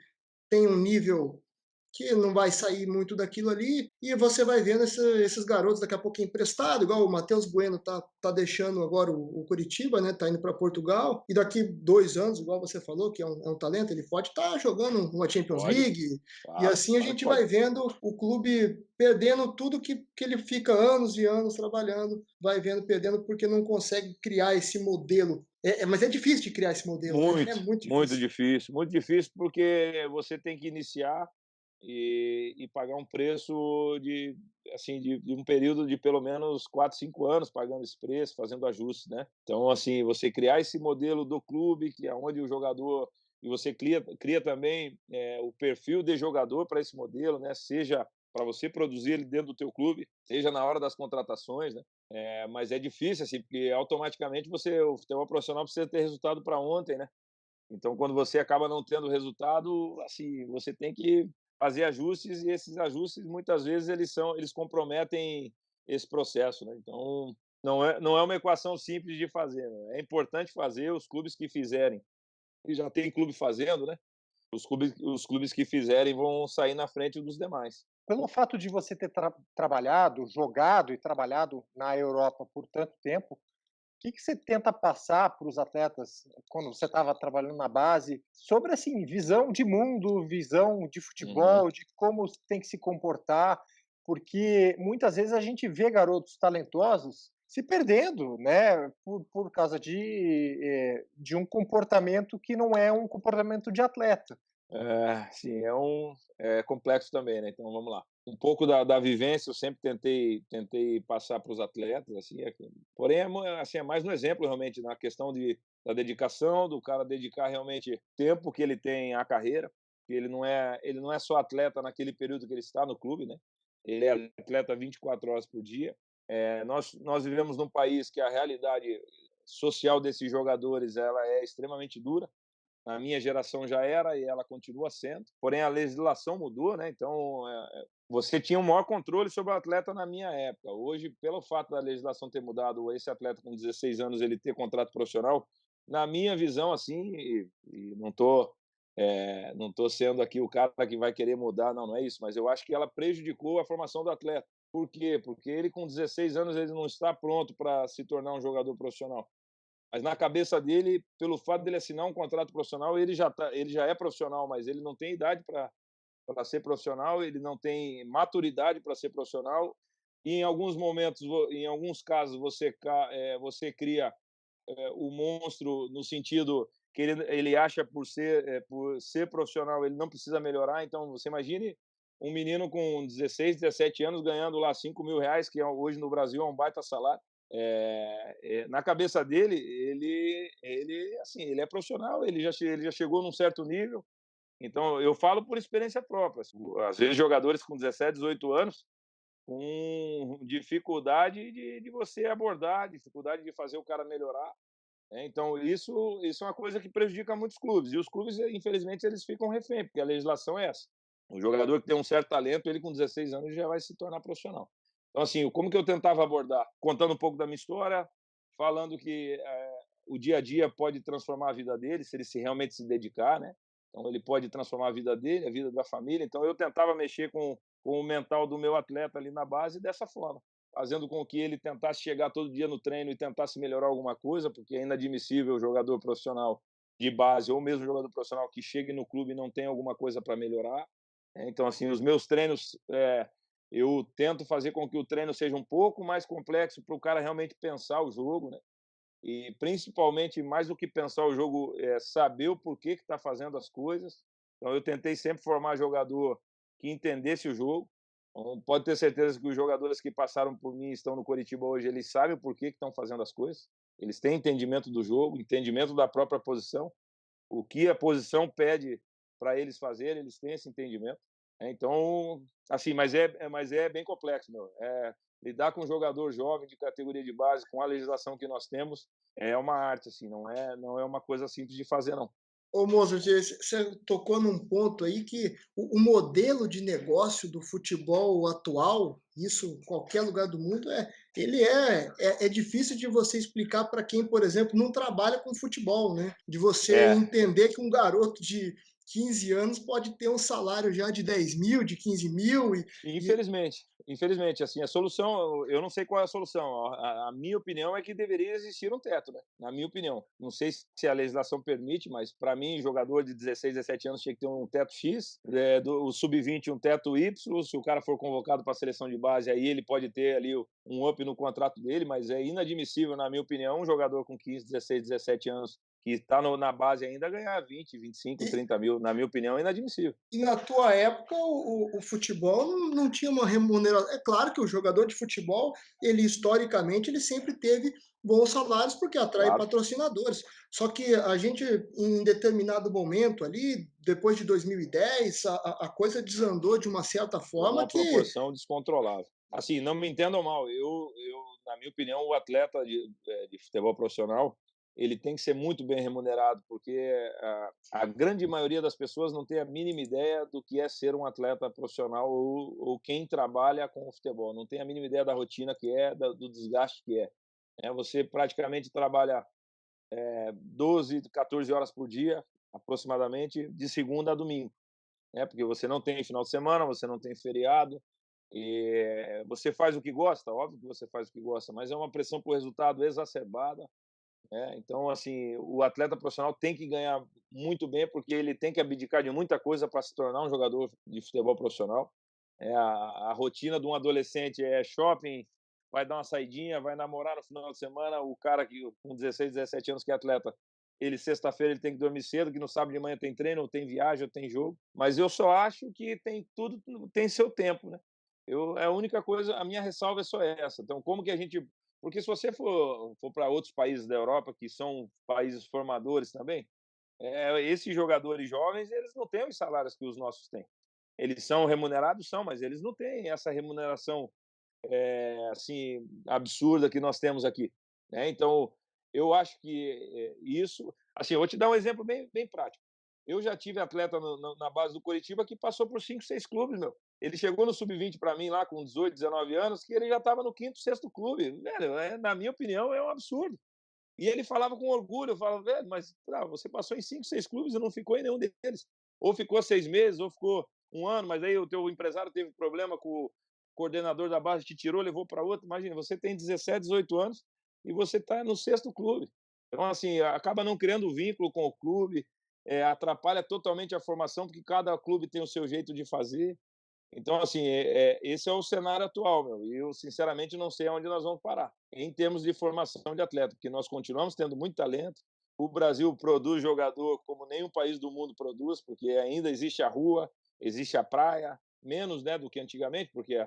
tem um nível que não vai sair muito daquilo ali, e você vai vendo esses garotos daqui a pouco emprestado, igual o Matheus Bueno tá deixando agora o Curitiba, né? Tá indo para Portugal, e daqui 2 anos, igual você falou, que é um talento, ele pode estar jogando uma Champions Pode, League, e claro, assim a claro que gente pode. vai vendo o clube perdendo tudo que ele fica anos e anos trabalhando, vai vendo perdendo porque não consegue criar esse modelo. Mas é difícil de criar esse modelo, né? É muito difícil. Muito difícil, porque você tem que iniciar e pagar um preço de um período de pelo menos 4, 5 anos pagando esse preço, fazendo ajustes, né. Então, assim, você criar esse modelo do clube, que é onde o jogador e você cria também, o perfil de jogador para esse modelo, né, seja para você produzir ele dentro do teu clube, seja na hora das contratações, né. Mas é difícil, assim, porque automaticamente o futebol profissional precisa ter resultado para ontem, né. Então, quando você acaba não tendo resultado, assim, você tem que fazer ajustes e esses ajustes muitas vezes eles comprometem esse processo, né. Então, não é uma equação simples de fazer, né. É importante fazer, os clubes que fizerem, e já tem clube fazendo, né, os clubes que fizerem vão sair na frente dos demais. Pelo fato de você ter trabalhado, jogado e trabalhado na Europa por tanto tempo, o que que você tenta passar para os atletas quando você estava trabalhando na base, sobre, assim, visão de mundo, visão de Uhum. futebol, de como tem que se comportar? Porque muitas vezes a gente vê garotos talentosos se perdendo, né, por causa de um comportamento que não é um comportamento de atleta. Sim, é complexo também, né, então vamos lá. Um pouco da vivência eu sempre tentei passar para os atletas, assim, porém assim, é mais no exemplo realmente, na questão da dedicação, do cara dedicar realmente tempo que ele tem à carreira, que ele não é só atleta naquele período que ele está no clube, né, ele é atleta 24 horas por dia. Nós vivemos num país que a realidade social desses jogadores, ela é extremamente dura. Na minha geração já era e ela continua sendo, porém a legislação mudou, né? Então você tinha um maior controle sobre o atleta na minha época. Hoje, pelo fato da legislação ter mudado, esse atleta com 16 anos ele ter contrato profissional, na minha visão, assim, e não tô sendo aqui o cara que vai querer mudar, não é isso, mas eu acho que ela prejudicou a formação do atleta. Por quê? Porque ele com 16 anos ele não está pronto para se tornar um jogador profissional. Mas na cabeça dele, pelo fato dele assinar um contrato profissional, ele já é profissional, mas ele não tem idade para ser profissional, ele não tem maturidade para ser profissional. E em alguns momentos, em alguns casos, você cria o monstro no sentido que ele acha por ser profissional, ele não precisa melhorar. Então, você imagine um menino com 16, 17 anos ganhando lá R$ 5.000, que hoje no Brasil é um baita salário. Na cabeça dele, assim, ele é profissional, ele já chegou num certo nível. Então, eu falo por experiência própria. Assim, às vezes, jogadores com 17, 18 anos, com dificuldade de você abordar, dificuldade de fazer o cara melhorar. Então, isso é uma coisa que prejudica muitos clubes. E os clubes, infelizmente, eles ficam refém, porque a legislação é essa. O jogador que tem um certo talento, ele com 16 anos já vai se tornar profissional. Então, assim, como que eu tentava abordar? Contando um pouco da minha história, falando que o dia a dia pode transformar a vida dele, se ele realmente se dedicar, né? Então, ele pode transformar a vida dele, a vida da família. Então, eu tentava mexer com o mental do meu atleta ali na base dessa forma, fazendo com que ele tentasse chegar todo dia no treino e tentasse melhorar alguma coisa, porque é inadmissível o jogador profissional de base ou mesmo jogador profissional que chegue no clube e não tem alguma coisa para melhorar. Então, assim, os meus treinos, eu tento fazer com que o treino seja um pouco mais complexo para o cara realmente pensar o jogo, né? E principalmente, mais do que pensar o jogo, saber o porquê que está fazendo as coisas. Então, eu tentei sempre formar jogador que entendesse o jogo. Então, pode ter certeza que os jogadores que passaram por mim e estão no Coritiba hoje, eles sabem o porquê que estão fazendo as coisas. Eles têm entendimento do jogo, entendimento da própria posição, o que a posição pede para eles fazerem, eles têm esse entendimento. Então, assim, mas é bem complexo, meu. Lidar com um jogador jovem de categoria de base, com a legislação que nós temos, é uma arte, assim, não é uma coisa simples de fazer, não. Ô Mozart, você tocou num ponto aí que o modelo de negócio do futebol atual, isso em qualquer lugar do mundo, ele é difícil de você explicar para quem, por exemplo, não trabalha com futebol, né? De você É, entender que um garoto de 15 anos pode ter um salário já de 10 mil, de 15 mil, Infelizmente, assim, a solução, eu não sei qual é a solução. A minha opinião é que deveria existir um teto, né? Na minha opinião. Não sei se a legislação permite, mas para mim, jogador de 16, 17 anos tinha que ter um teto X, o sub-20 um teto Y. Se o cara for convocado para a seleção de base, aí ele pode ter ali um up no contrato dele, mas é inadmissível, na minha opinião, um jogador com 15, 16, 17 anos que está na base ainda ganhar 20, 25, E, 30 mil, na minha opinião, é inadmissível. e na tua época o futebol não tinha uma remuneração. É claro que o jogador de futebol, ele historicamente, ele sempre teve bons salários porque atrai Claro. patrocinadores. Só que a gente, em determinado momento ali, depois de 2010, a coisa desandou de uma certa Tomou forma uma que proporção descontrolável. Assim, não me entendam mal, na minha opinião, o atleta de futebol profissional, ele tem que ser muito bem remunerado, porque a grande maioria das pessoas não tem a mínima ideia do que é ser um atleta profissional ou quem trabalha com o futebol, não tem a mínima ideia da rotina que é, do desgaste que é. Você praticamente trabalha 12, 14 horas por dia, aproximadamente, de segunda a domingo, porque você não tem final de semana, você não tem feriado, e você faz o que gosta, óbvio que você faz o que gosta, mas é uma pressão por resultado exacerbada, né? Então, assim, o atleta profissional tem que ganhar muito bem, porque ele tem que abdicar de muita coisa para se tornar um jogador de futebol profissional. A rotina de um adolescente é shopping, vai dar uma saidinha, vai namorar no final de semana. O cara que com 16, 17 anos que é atleta, ele sexta-feira ele tem que dormir cedo, que no sábado de manhã tem treino, ou tem viagem, ou tem jogo. Mas eu só acho que tem tudo tem seu tempo, né? A única coisa, a minha ressalva é só essa. Então, como que a gente, porque se você for para outros países da Europa que são países formadores também, esses jogadores jovens eles não têm os salários que os nossos têm. Eles são remunerados, são, mas eles não têm essa remuneração assim absurda que nós temos aqui, né? Então, eu acho que isso, assim, eu vou te dar um exemplo bem prático. Eu já tive atleta na base do Coritiba que passou por 5, 6 clubes, meu. Ele chegou no sub-20 para mim lá com 18, 19 anos, que ele já estava no quinto, sexto clube. Velho, na minha opinião, é um absurdo. E ele falava com orgulho, eu falava, velho, mas você passou em 5, 6 clubes e não ficou em nenhum deles. Ou ficou 6 meses, ou ficou um ano, mas aí o teu empresário teve problema com o coordenador da base, te tirou, levou para outro. Imagina, você tem 17, 18 anos e você está no sexto clube. Então, assim, acaba não criando vínculo com o clube, atrapalha totalmente a formação, porque cada clube tem o seu jeito de fazer. Então, assim, esse é o cenário atual, meu. E eu, sinceramente, não sei aonde nós vamos parar em termos de formação de atleta, porque nós continuamos tendo muito talento. O Brasil produz jogador como nenhum país do mundo produz, porque ainda existe a rua, existe a praia, menos, né, do que antigamente, porque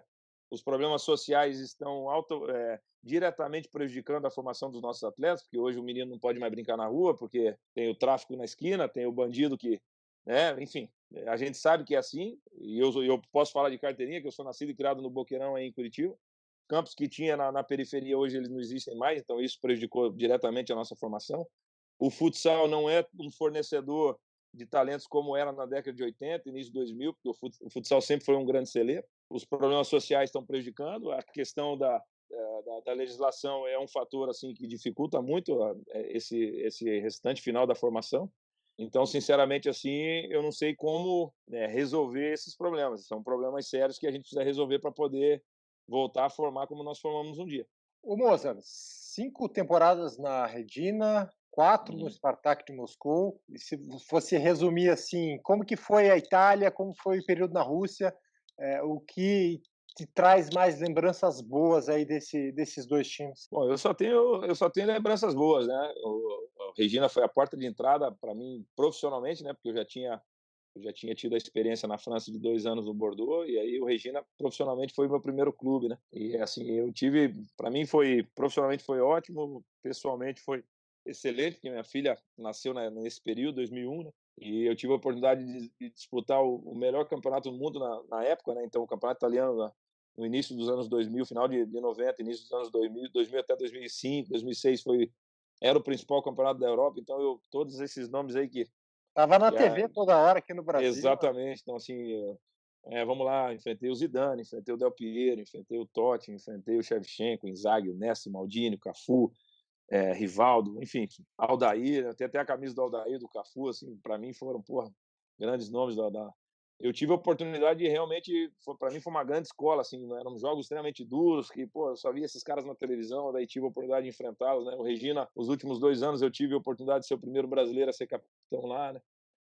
os problemas sociais estão diretamente prejudicando a formação dos nossos atletas, porque hoje o menino não pode mais brincar na rua, porque tem o tráfico na esquina, tem o bandido que, né, enfim, a gente sabe que é assim, e eu posso falar de carteirinha, que eu sou nascido e criado no Boqueirão, aí em Curitiba. Campos que tinha na periferia, hoje eles não existem mais, então isso prejudicou diretamente a nossa formação. O futsal não é um fornecedor de talentos como era na década de 80, início de 2000, porque o futsal sempre foi um grande celeiro. Os problemas sociais estão prejudicando, a questão da legislação é um fator assim que dificulta muito esse restante final da formação. Então, sinceramente, assim, eu não sei como resolver esses problemas. São problemas sérios que a gente precisa resolver para poder voltar a formar como nós formamos um dia. Ô Moza, 5 temporadas na Regina, 4 no Uhum. Spartak de Moscou. E se fosse resumir assim, como que foi a Itália, como foi o período na Rússia, o que te traz mais lembranças boas aí desses 2 times? Bom, eu só tenho lembranças boas, né? O Regina foi a porta de entrada para mim profissionalmente, né? Porque eu já tinha tido a experiência na França de 2 anos no Bordeaux, e aí o Regina profissionalmente foi o meu primeiro clube, né? E assim, para mim profissionalmente foi ótimo, pessoalmente foi excelente, porque minha filha nasceu nesse período, 2001, né? E eu tive a oportunidade de disputar o melhor campeonato do mundo na época, né? Então, o campeonato italiano no início dos anos 2000, final de 90, início dos anos 2000, 2000 até 2005, 2006 era o principal campeonato da Europa. Então, todos esses nomes aí Tava na que é, TV toda hora aqui no Brasil. exatamente. Então, assim, vamos lá, enfrentei o Zidane, enfrentei o Del Piero, enfrentei o Totti, enfrentei o Shevchenko, o Inzaghi, o Messi, o Maldini, o Cafu, Rivaldo, enfim, Aldair, tem até a camisa do Aldair, do Cafu, assim, para mim foram, porra, grandes nomes eu tive a oportunidade de realmente, para mim foi uma grande escola, assim, né? Eram jogos extremamente duros, que, pô, eu só via esses caras na televisão, daí tive a oportunidade de enfrentá-los, né? O Regina, os últimos 2 anos eu tive a oportunidade de ser o primeiro brasileiro a ser capitão lá, né?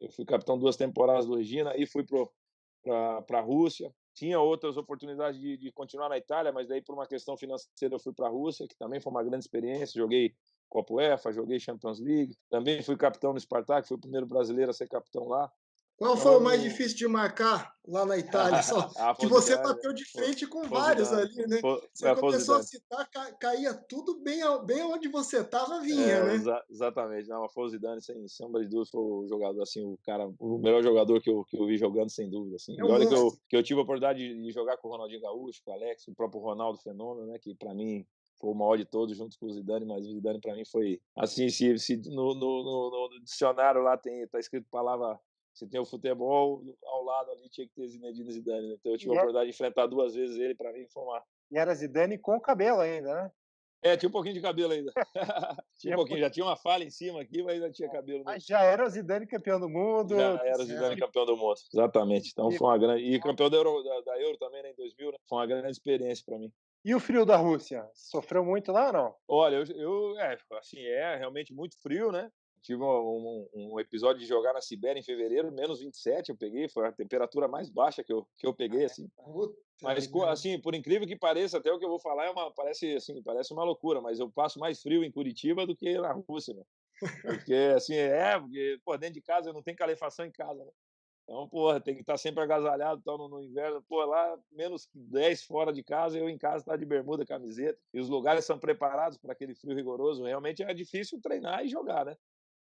Eu fui capitão 2 temporadas do Regina, aí fui para a Rússia. Tinha outras oportunidades de continuar na Itália, mas daí por uma questão financeira eu fui para a Rússia, que também foi uma grande experiência. Joguei Copa UEFA, joguei Champions League. Também fui capitão no Spartak, fui o primeiro brasileiro a ser capitão lá. Qual foi o mais Então, difícil de marcar lá na Itália? Só a que Foi você Zidane, bateu de foi, frente com foi vários Zidane, ali, né? Você foi começou a Zidane. citar, caía tudo bem onde você estava, vinha, né? Exatamente, não, foi o Zidane, sem sombra de dúvida, foi o jogador, assim, o cara, o melhor jogador que eu vi jogando, sem dúvida, assim. É E um olha que monstro. eu tive a oportunidade de jogar com o Ronaldinho Gaúcho, com o Alex, o próprio Ronaldo Fenômeno, né, que para mim foi o maior de todos, junto com o Zidane, mas o Zidane para mim foi, assim, se no dicionário lá tá escrito palavra, se tem o futebol, ao lado ali tinha que ter Zinedine Zidane, né? Então eu tive a E, é, oportunidade de enfrentar 2 vezes ele, para mim foi uma... e era Zidane com cabelo ainda, né? Tinha um pouquinho de cabelo ainda. Tinha um Tinha, pouquinho, já tinha uma falha em cima aqui, mas ainda tinha cabelo mas nele. já era o Zidane campeão do Já mundo. era o Zidane É. campeão do mundo, exatamente. Então E, foi uma grande. E campeão da Euro também, né, em 2000, né? Foi uma grande experiência para mim. e o frio da Rússia? Sofreu muito lá ou não? Olha, assim, é realmente muito frio, né? Tive um episódio de jogar na Sibéria em fevereiro, -27 eu peguei, foi a temperatura mais baixa que eu peguei, assim. Puta Mas, merda. assim, por incrível que pareça, até o que eu vou falar parece uma loucura, mas eu passo mais frio em Curitiba do que na Rússia, né? Porque, assim, porque, pô, dentro de casa eu não tenho calefação em casa, né? Então, porra, tem que estar sempre agasalhado, então no inverno, pô, lá -10 fora de casa, eu em casa tá de bermuda, camiseta, e os lugares são preparados para aquele frio rigoroso. Realmente é difícil treinar e jogar, né?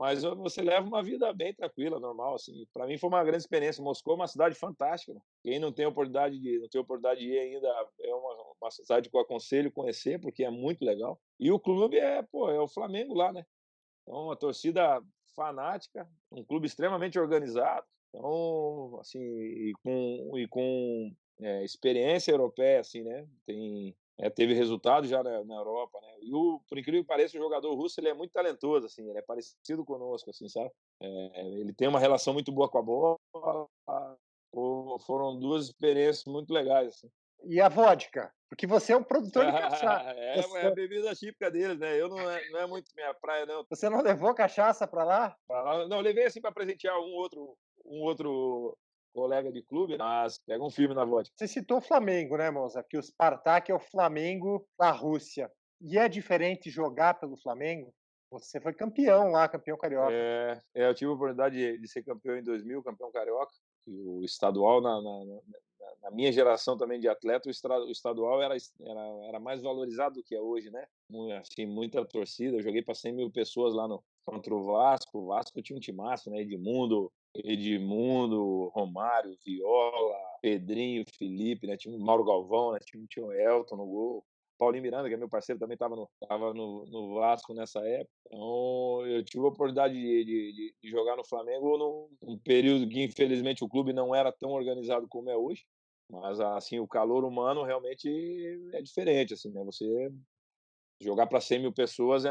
Mas você leva uma vida bem tranquila, normal, assim. Para mim foi uma grande experiência. Moscou é uma cidade fantástica, né? Quem não tem oportunidade de ir ainda, é uma cidade que eu aconselho conhecer, porque é muito legal. E o clube é o Flamengo lá, né? Então, uma torcida fanática, um clube extremamente organizado. Então, assim, com experiência europeia, assim, né? Teve resultado já na Europa, né? E por incrível que pareça, o jogador russo ele é muito talentoso, assim, ele é parecido conosco, assim, sabe? Ele tem uma relação muito boa com a bola. Foram 2 experiências muito legais, assim. E a vodka? Porque você é um produtor de cachaça. É a bebida típica deles, né? Eu não é muito minha praia, não. Você não levou cachaça para lá? Não, levei assim para presentear um outro colega de clube, mas pega um filme na vodka. Você citou o Flamengo, né, moça? Que o Spartak é o Flamengo da Rússia. E é diferente jogar pelo Flamengo? Você foi campeão lá, campeão carioca. Eu tive a oportunidade de ser campeão em 2000, campeão carioca, e o estadual, na minha geração também de atleta, o estadual era mais valorizado do que é hoje, né? Assim, muita torcida, eu joguei para 100 mil pessoas lá contra o Vasco tinha um timaço, né? Edmundo, Romário, Viola, Pedrinho, Felipe, né? Tinha o Mauro Galvão, né? Tinha o Elton no gol. Paulinho Miranda, que é meu parceiro, também estava no Vasco nessa época. Então, eu tive a oportunidade de jogar no Flamengo num período que, infelizmente, o clube não era tão organizado como é hoje. Mas, assim, o calor humano realmente é diferente, assim, né? Você jogar para 100 mil pessoas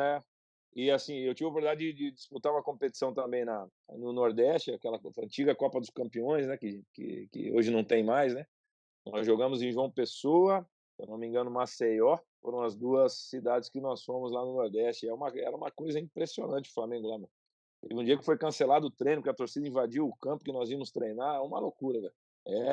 E, assim, eu tive a oportunidade de disputar uma competição também no Nordeste, aquela antiga Copa dos Campeões, né? Que hoje não tem mais, né? Nós jogamos em João Pessoa, se eu não me engano, Maceió. Foram as 2 cidades que nós fomos lá no Nordeste. Era uma coisa impressionante o Flamengo lá, mano. Teve um dia que foi cancelado o treino, porque a torcida invadiu o campo que nós íamos treinar. É uma loucura, velho.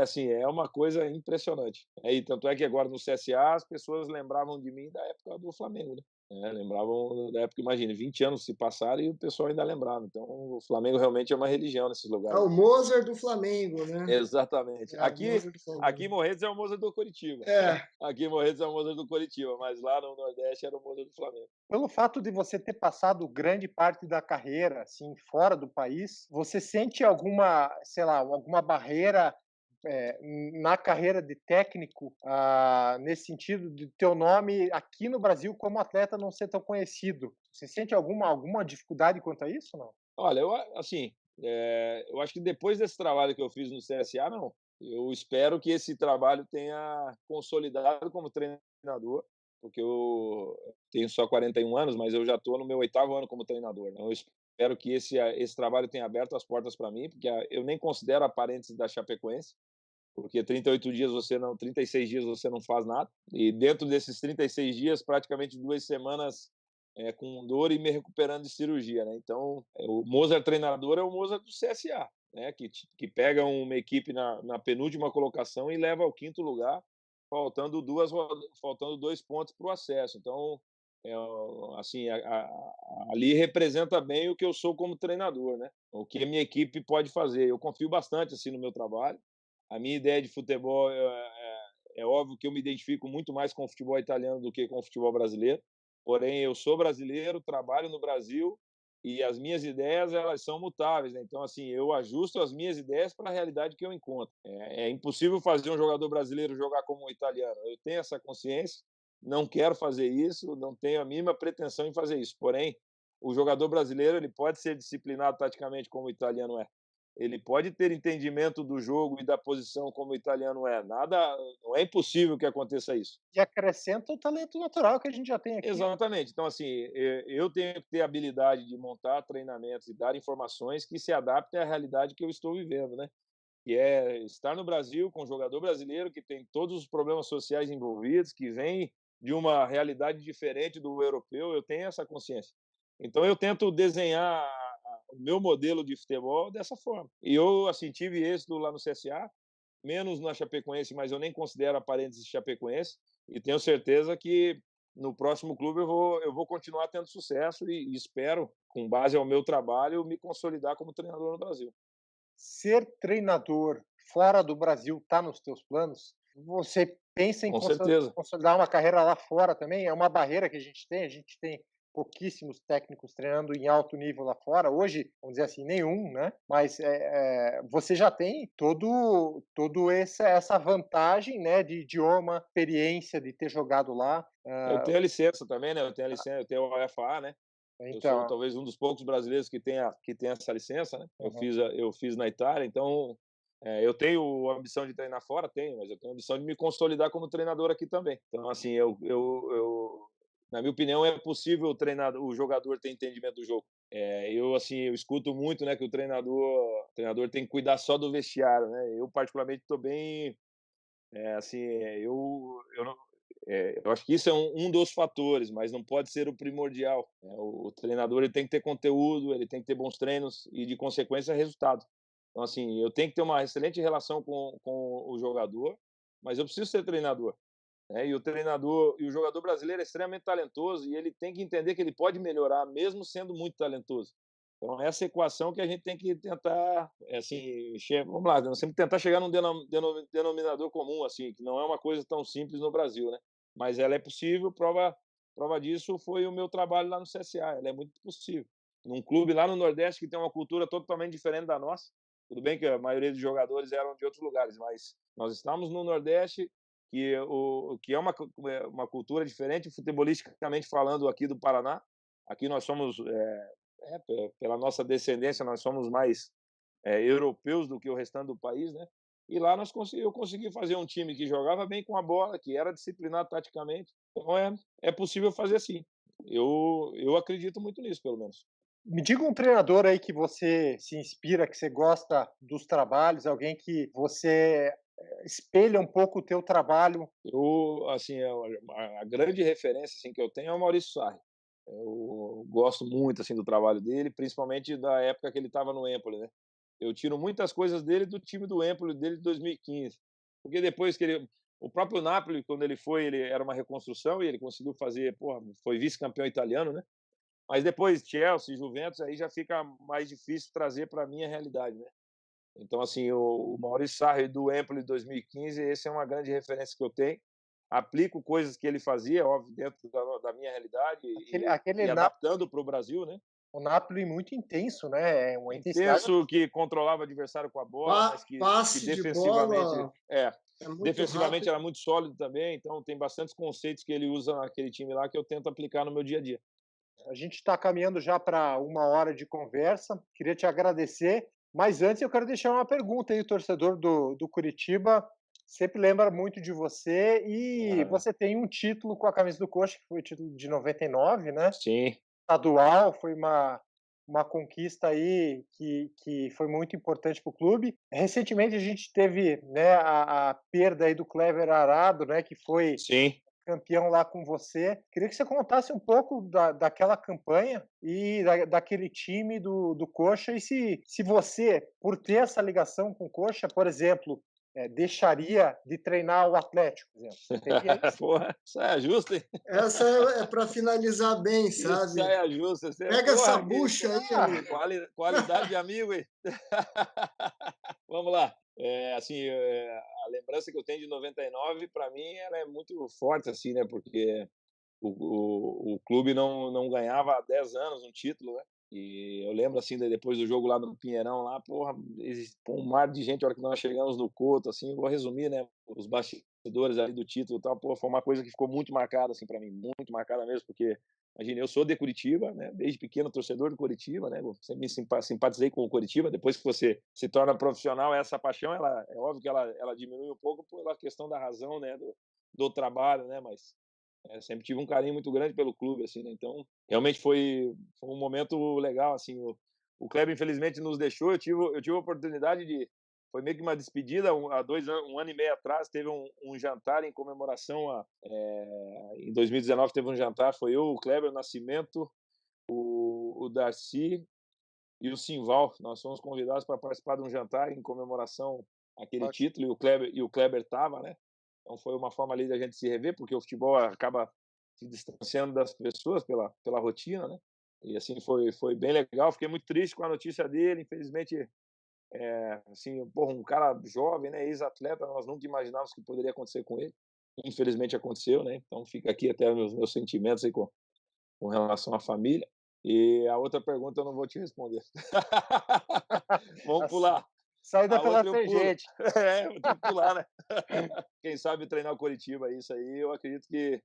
Assim, é uma coisa impressionante. Tanto é que agora no CSA as pessoas lembravam de mim da época do Flamengo, né? Lembravam da época, imagina, 20 anos se passaram e o pessoal ainda lembrava. Então, o Flamengo realmente é uma religião nesses É lugares, o né? Mozart do Flamengo, né? Exatamente. É o Aqui, Mozart do aqui em Flamengo. Morretes é o Mozart do Curitiba. É, Aqui em Morretes é o Mozart do Curitiba, mas lá no Nordeste era o Mozart do Flamengo. Pelo fato de você ter passado grande parte da carreira, assim, fora do país, você sente alguma, sei lá, alguma barreira na carreira de técnico, nesse sentido de teu nome aqui no Brasil como atleta não ser tão conhecido? Você sente alguma dificuldade quanto a isso, não? Olha, assim, eu acho que depois desse trabalho que eu fiz no CSA, não. Eu espero que esse trabalho tenha consolidado como treinador, porque eu tenho só 41 anos, mas eu já estou no meu 8º ano como treinador, né? Eu Espero que esse trabalho tenha aberto as portas para mim, porque eu nem considero a parênteses da Chapecoense, porque 38 dias você não 36 dias você não faz nada, e dentro desses 36 dias, praticamente 2 semanas, com dor e me recuperando de cirurgia, né. Então, o Mozart treinador é o Mozart do CSA, né, que pega uma equipe na penúltima colocação e leva ao 5º lugar, faltando 2 pontos para o acesso. Então, assim, ali representa bem o que eu sou como treinador, né, o que a minha equipe pode fazer. Eu confio bastante, assim, no meu trabalho. A minha ideia de futebol é óbvio que eu me identifico muito mais com o futebol italiano do que com o futebol brasileiro, porém eu sou brasileiro, trabalho no Brasil e as minhas ideias elas são mutáveis, né? Então assim eu ajusto as minhas ideias para a realidade que eu encontro. É impossível fazer um jogador brasileiro jogar como um italiano. Eu tenho essa consciência, não quero fazer isso, não tenho a mínima pretensão em fazer isso. Porém, o jogador brasileiro ele pode ser disciplinado taticamente como o italiano é. Ele pode ter entendimento do jogo e da posição como o italiano é. Nada, não é impossível que aconteça isso. E acrescenta o talento natural que a gente já tem aqui. Exatamente. Então, assim, eu tenho que ter a habilidade de montar treinamentos e dar informações que se adaptem à realidade que eu estou vivendo, né? Que é estar no Brasil com um jogador brasileiro que tem todos os problemas sociais envolvidos, que vem de uma realidade diferente do europeu, eu tenho essa consciência. Então eu tento desenhar o meu modelo de futebol dessa forma. E eu assim tive êxito lá no CSA, menos na Chapecoense, mas eu nem considero a parênteses Chapecoense, e tenho certeza que no próximo clube eu vou continuar tendo sucesso e espero, com base ao meu trabalho, me consolidar como treinador no Brasil. Ser treinador fora do Brasil está nos teus planos? Você pensa em Com certeza. consolidar uma carreira lá fora também? É uma barreira que a gente tem pouquíssimos técnicos treinando em alto nível lá fora. Hoje, vamos dizer assim, nenhum, né? Mas você já tem todo essa vantagem, né, de idioma, experiência de ter jogado lá. Eu tenho a licença também, né, eu tenho a licença, eu tenho a UEFA, né, eu sou Então, talvez um dos poucos brasileiros que tem essa licença, né, uhum. eu fiz na Itália, então, eu tenho a ambição de treinar fora? Tenho, mas eu tenho a ambição de me consolidar como treinador aqui também. Então, assim, na minha opinião, é possível o jogador ter entendimento do jogo. Eu, assim, eu escuto muito, né, que o treinador tem que cuidar só do vestiário, né, eu particularmente estou bem, assim, eu acho que isso é um dos fatores, mas não pode ser o primordial, né? O treinador ele tem que ter conteúdo, ele tem que ter bons treinos e, de consequência, resultado. Então, assim, eu tenho que ter uma excelente relação com o jogador, mas eu preciso ser treinador, né? E o jogador brasileiro é extremamente talentoso e ele tem que entender que ele pode melhorar, mesmo sendo muito talentoso. Então, essa equação que a gente tem que tentar, assim, vamos lá, nós temos que tentar chegar num denominador comum, assim, que não é uma coisa tão simples no Brasil, né? Mas ela é possível, prova disso foi o meu trabalho lá no CSA, ela é muito possível. Num clube lá no Nordeste que tem uma cultura totalmente diferente da nossa, tudo bem que a maioria dos jogadores eram de outros lugares, mas nós estamos no Nordeste, que é uma cultura diferente, futebolisticamente falando, aqui do Paraná. Aqui nós somos, pela nossa descendência, nós somos mais europeus do que o restante do país, né? E lá eu consegui fazer um time que jogava bem com a bola, que era disciplinado taticamente. Então é possível fazer sim. Eu acredito muito nisso, pelo menos. Me diga um treinador aí que você se inspira, que você gosta dos trabalhos, alguém que você espelha um pouco o teu trabalho. Assim, a grande referência assim, que eu tenho é o Maurício Sarri. Eu gosto muito assim do trabalho dele, principalmente da época que ele estava no Empoli, né? Eu tiro muitas coisas dele do time do Empoli dele de 2015, porque depois que o próprio Napoli, quando ele foi, ele era uma reconstrução e ele conseguiu fazer, porra, foi vice-campeão italiano, né? Mas depois Chelsea, Juventus, aí já fica mais difícil trazer para a minha realidade, né? Então, assim, o Maurício Sarri do Empoli de 2015, esse é uma grande referência que eu tenho. Aplico coisas que ele fazia, óbvio, dentro da minha realidade Aquele e adaptando para o Brasil, né? o Napoli muito intenso, né? É uma intensidade. Intenso, que controlava o adversário com a bola, mas que Passe de defensivamente, bola é muito defensivamente rápido. era muito sólido também. Então, tem bastantes conceitos que ele usa naquele time lá que eu tento aplicar no meu dia a dia. A gente está caminhando já para uma hora de conversa. Queria te agradecer. Mas antes eu quero deixar uma pergunta aí, o torcedor do Curitiba sempre lembra muito de você e Ah, você tem um título com a camisa do Coxa, que foi o título de 99, né? sim, Estadual, foi uma uma conquista aí que foi muito importante para o clube. Recentemente a gente teve, né, a perda aí do Clever Arado, né, que foi Sim. campeão lá com você. Queria que você contasse um pouco daquela campanha e daquele time do Coxa e se você, por ter essa ligação com o Coxa, por exemplo, deixaria de treinar o Atlético, por exemplo. Você teria isso? Porra, saia justa, hein? Essa é para finalizar bem, Que sabe? saia justa. Você, Pega essa porra, bucha aí, amigo. qualidade de amigo, hein? Vamos lá. Assim, a lembrança que eu tenho de 99, para mim, ela é muito forte, assim, né? Porque o clube não ganhava há 10 anos um título, né? E eu lembro, assim, depois do jogo lá no Pinheirão, lá, porra, um mar de gente, a hora que nós chegamos no Couto, assim, eu vou resumir, né? Os bastidores ali do título e tal, pô, foi uma coisa que ficou muito marcada, assim, para mim, muito marcada mesmo, porque, imagina, eu sou de Curitiba, né? Desde pequeno, torcedor do Curitiba, né? Eu sempre me simpatizei com o Curitiba. Depois que você se torna profissional, essa paixão, ela, é óbvio que ela diminui um pouco pela questão da razão, né? Do trabalho, né? Mas sempre tive um carinho muito grande pelo clube, assim, né? Então, realmente foi um momento legal, assim. O Kleber, infelizmente, nos deixou. Eu tive a oportunidade de. Foi meio que uma despedida. Há 2 anos, um ano e meio atrás, teve um jantar em comemoração em 2019 teve um jantar. Foi eu, o Kleber, o Nascimento, o Darcy e o Simval. Nós fomos convidados para participar de um jantar em comemoração àquele Ótimo. título e o Kleber estava, né? Então foi uma forma ali da gente se rever, porque o futebol acaba se distanciando das pessoas pela rotina, né? E assim foi bem legal. Fiquei muito triste com a notícia dele. Infelizmente, assim, porra, um cara jovem, né, ex-atleta, nós nunca imaginávamos que poderia acontecer com ele. Infelizmente aconteceu, né? Então fica aqui até meus sentimentos aí com relação à família. E a outra pergunta eu não vou te responder. Vamos Assim, pular. saída A pela outra eu pulo. tangente. Vou ter que pular, né? Quem sabe treinar o Coritiba, isso aí eu acredito que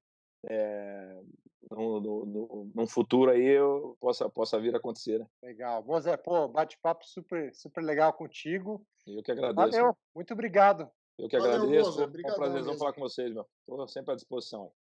num futuro aí eu possa vir a acontecer, né? Legal. Moza, pô, bate-papo super, super legal contigo. Eu que agradeço, Valeu, meu. muito obrigado. Eu que Valeu, agradeço. Moza. Pô, é um Obrigadão prazerzão mesmo. falar com vocês, meu. Estou sempre à disposição.